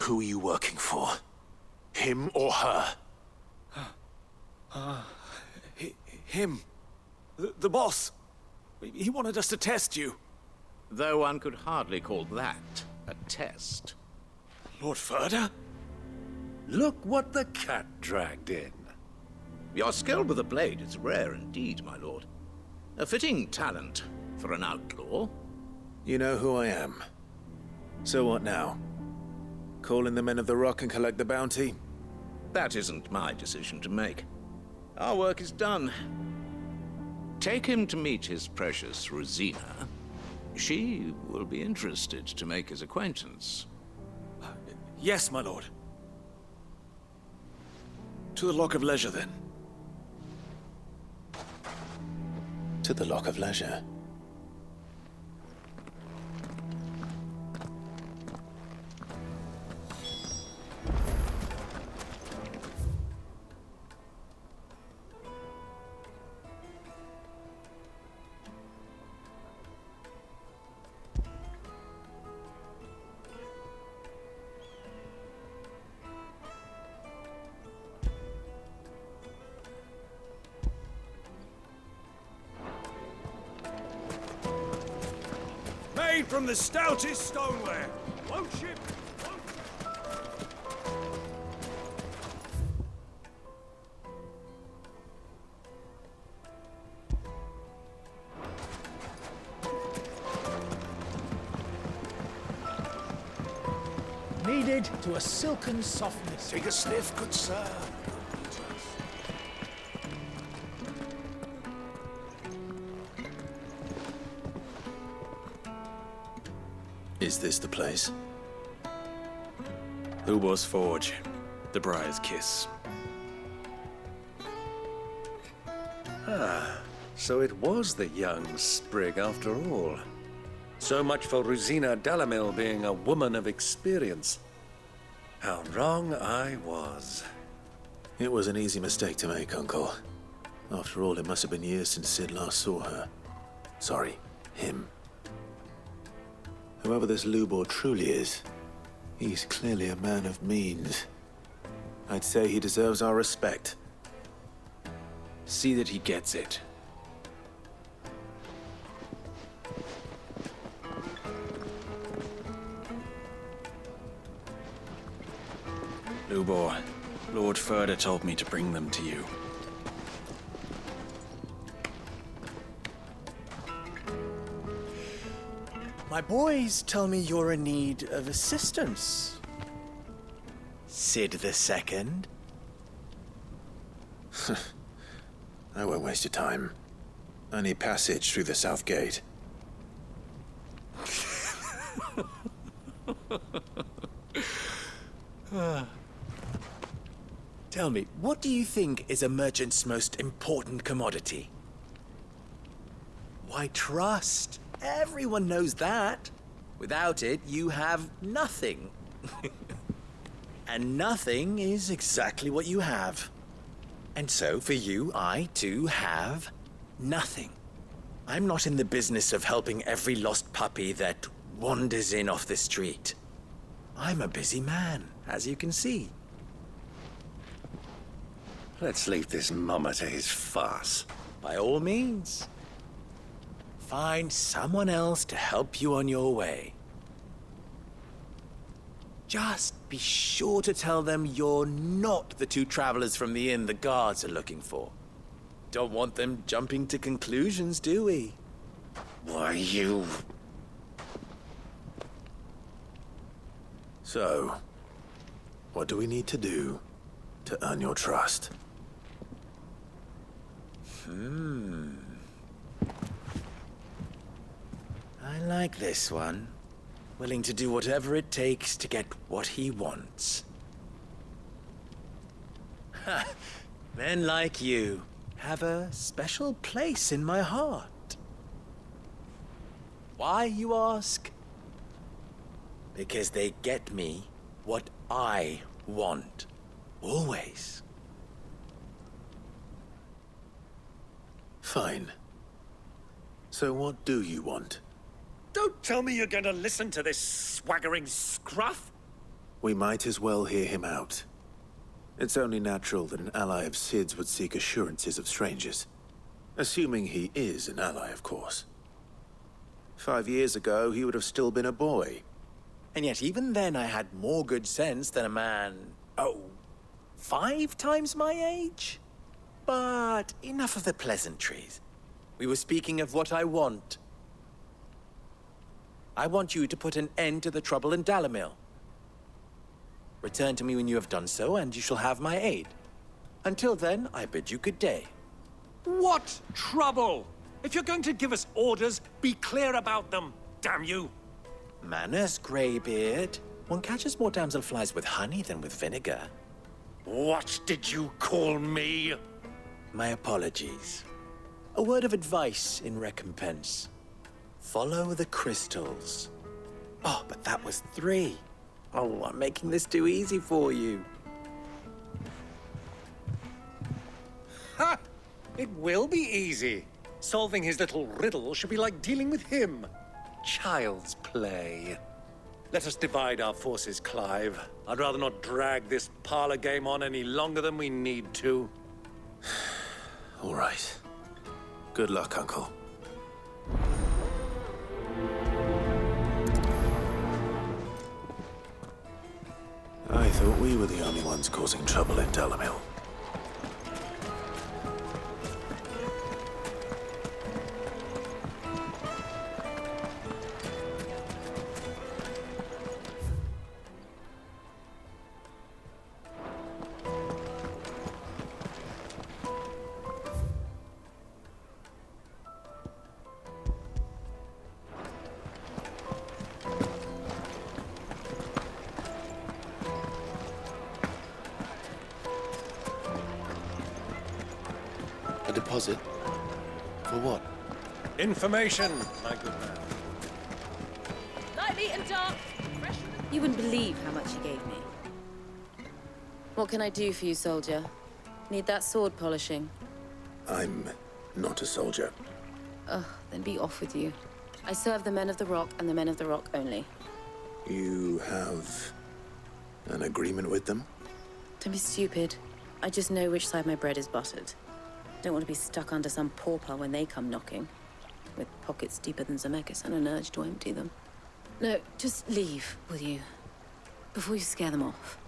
Who are you working for? Him or her? Him. The boss. He wanted us to test you. Though one could hardly call that a test. Lord Ferda? Look what the cat dragged in. Your skill with the blade is rare indeed, my lord. A fitting talent for an outlaw. You know who I am. So what now? Call in the Men of the Rock and collect the bounty? That isn't my decision to make. Our work is done. Take him to meet his precious Rosina. She will be interested to make his acquaintance. Yes, my lord. To the Lock of Leisure, then. To the Lock of Leisure. Made from the stoutest stoneware. Won't ship. Kneaded to a silken softness. Take a sniff, good sir. Is this the place? Lubor's Forge. The Briar's Kiss. Ah, so it was the young sprig after all. So much for Rosina Delamil being a woman of experience. How wrong I was. It was an easy mistake to make, Uncle. After all, it must have been years since Sid last saw her. Sorry, him. Whoever this Lubor truly is, he's clearly a man of means. I'd say he deserves our respect. See that he gets it. Lubor, Lord Ferda told me to bring them to you. My boys tell me you're in need of assistance. Sid II? I won't waste your time. I need passage through the south gate. Tell me, what do you think is a merchant's most important commodity? Why, trust. Everyone knows that. Without it, you have nothing. And nothing is exactly what you have. And so, for you, I, too, have nothing. I'm not in the business of helping every lost puppy that wanders in off the street. I'm a busy man, as you can see. Let's leave this mummer to his farce. By all means. Find someone else to help you on your way. Just be sure to tell them you're not the two travelers from the inn the guards are looking for. Don't want them jumping to conclusions, do we? Why, you... So, what do we need to do to earn your trust? I like this one. Willing to do whatever it takes to get what he wants. Ha! Men like you have a special place in my heart. Why, you ask? Because they get me what I want. Always. Fine. So what do you want? Don't tell me you're going to listen to this swaggering scruff. We might as well hear him out. It's only natural that an ally of Sid's would seek assurances of strangers. Assuming he is an ally, of course. 5 years ago, he would have still been a boy. And yet even then I had more good sense than a man, 5 times my age? But enough of the pleasantries. We were speaking of what I want. I want you to put an end to the trouble in Dalamil. Return to me when you have done so, and you shall have my aid. Until then, I bid you good day. What trouble? If you're going to give us orders, be clear about them, damn you! Manners, Greybeard. One catches more damselflies with honey than with vinegar. What did you call me? My apologies. A word of advice in recompense. Follow the crystals. Oh, but that was 3. Oh, I'm making this too easy for you. Ha! It will be easy. Solving his little riddle should be like dealing with him. Child's play. Let us divide our forces, Clive. I'd rather not drag this parlor game on any longer than we need to. All right. Good luck, Uncle. I thought we were the only ones causing trouble in Dalamil. A deposit? For what? Information, my good man. Lightly and dark. You wouldn't believe how much he gave me. What can I do for you, soldier? Need that sword polishing? I'm not a soldier. Ugh, then be off with you. I serve the men of the Rock and the men of the Rock only. You have an agreement with them? Don't be stupid. I just know which side my bread is buttered. Don't want to be stuck under some pauper when they come knocking. With pockets deeper than Zemeckis and an urge to empty them. No, just leave, will you? Before you scare them off.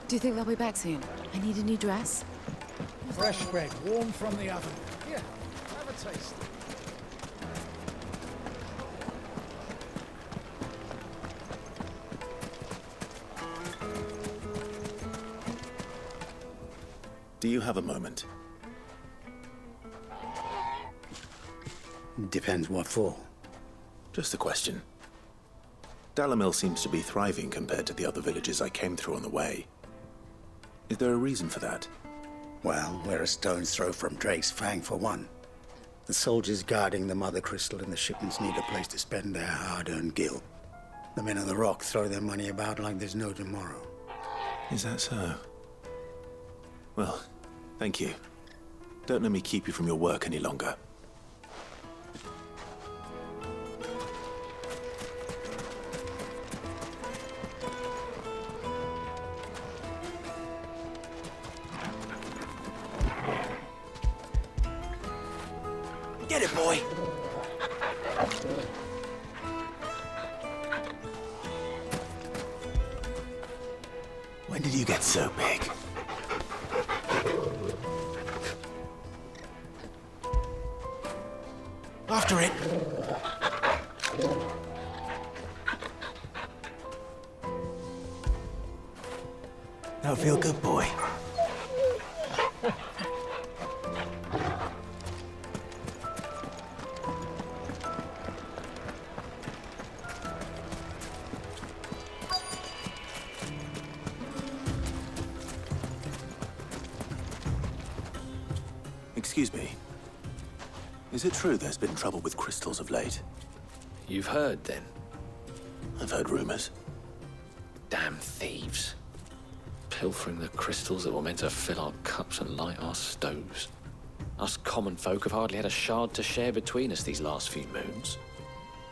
Do you think they'll be back soon? I need a new dress. Fresh bread, warm from the oven. Here, have a taste. Do you have a moment? Depends what for. Just a question. Dalamil seems to be thriving compared to the other villages I came through on the way. Is there a reason for that? Well, we're a stone's throw from Drake's Fang for one. The soldiers guarding the Mother Crystal and the shipments need a place to spend their hard-earned gil. The men of the Rock throw their money about like there's no tomorrow. Is that so? Well, thank you. Don't let me keep you from your work any longer. Get it, boy! When did you get so big? After it! Now feel good, boy. Excuse me. Is it true there's been trouble with crystals of late? You've heard, then? I've heard rumors. Damn thieves. Pilfering the crystals that were meant to fill our cups and light our stoves. Us common folk have hardly had a shard to share between us these last few moons.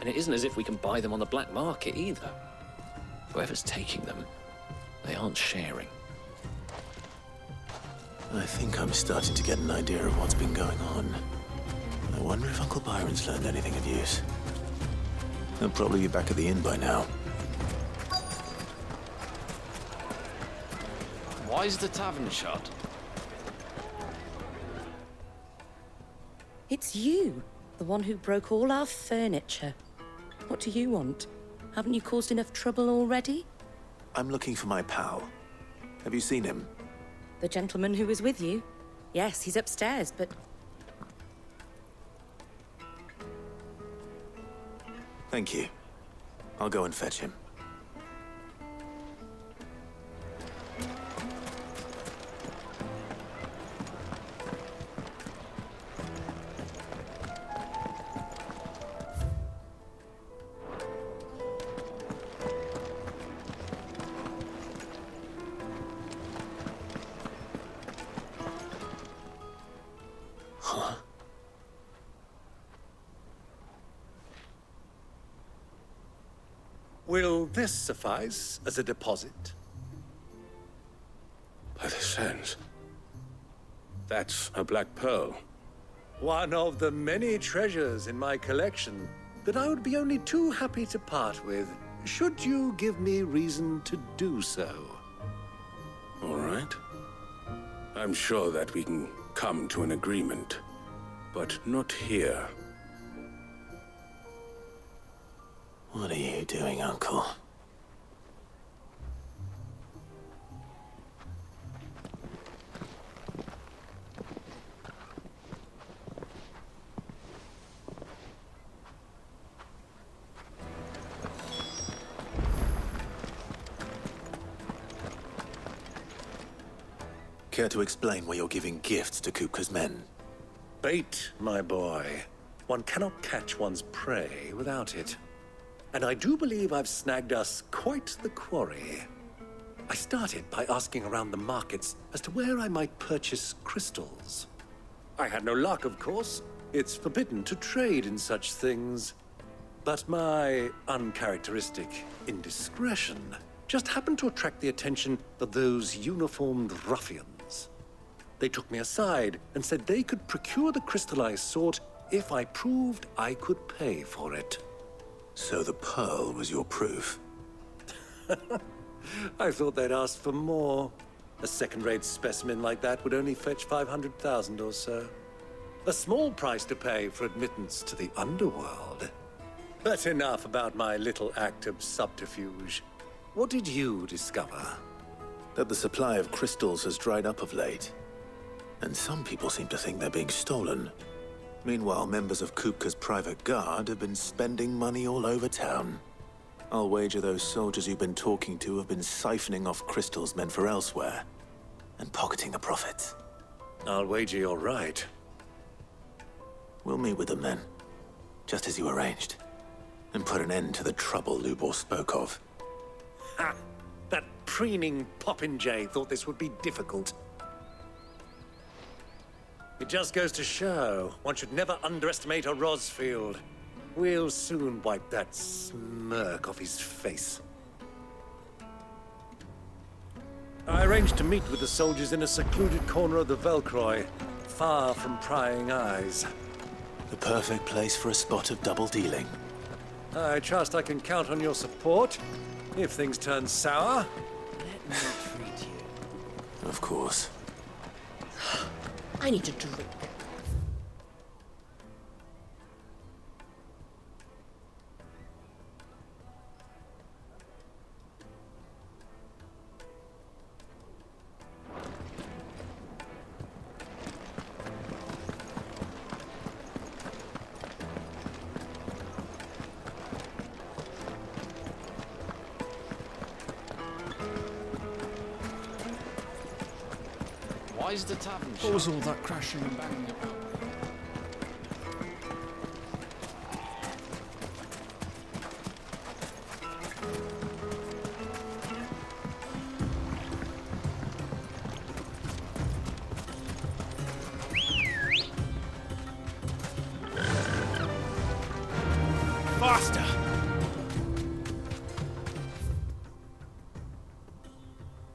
And it isn't as if we can buy them on the black market either. Whoever's taking them, they aren't sharing. I think I'm starting to get an idea of what's been going on. I wonder if Uncle Byron's learned anything of use. He'll probably be back at the inn by now. Why is the tavern shut? It's you, the one who broke all our furniture. What do you want? Haven't you caused enough trouble already? I'm looking for my pal. Have you seen him? The gentleman who was with you? Yes, he's upstairs, but... Thank you. I'll go and fetch him. Will this suffice as a deposit? By the sands. That's a black pearl. One of the many treasures in my collection that I would be only too happy to part with, should you give me reason to do so. All right. I'm sure that we can come to an agreement, but not here. What are you doing, Uncle? Care to explain why you're giving gifts to Kupka's men? Bait, my boy. One cannot catch one's prey without it. And I do believe I've snagged us quite the quarry. I started by asking around the markets as to where I might purchase crystals. I had no luck, of course. It's forbidden to trade in such things. But my uncharacteristic indiscretion just happened to attract the attention of those uniformed ruffians. They took me aside and said they could procure the crystal I sought if I proved I could pay for it. So the pearl was your proof? I thought they'd ask for more. A second-rate specimen like that would only fetch 500,000 or so. A small price to pay for admittance to the underworld. But enough about my little act of subterfuge. What did you discover? That the supply of crystals has dried up of late. And some people seem to think they're being stolen. Meanwhile, members of Kupka's private guard have been spending money all over town. I'll wager those soldiers you've been talking to have been siphoning off crystals meant for elsewhere, and pocketing the profits. I'll wager you're right. We'll meet with them then, just as you arranged, and put an end to the trouble Lubor spoke of. Ha! That preening popinjay thought this would be difficult. It just goes to show, one should never underestimate a Rosfield. We'll soon wipe that smirk off his face. I arranged to meet with the soldiers in a secluded corner of the Velkroy, far from prying eyes. The perfect place for a spot of double dealing. I trust I can count on your support, if things turn sour. Let me treat you. Of course. I need a drink. Why is the tavern shut? What was all that crashing and banging about? faster!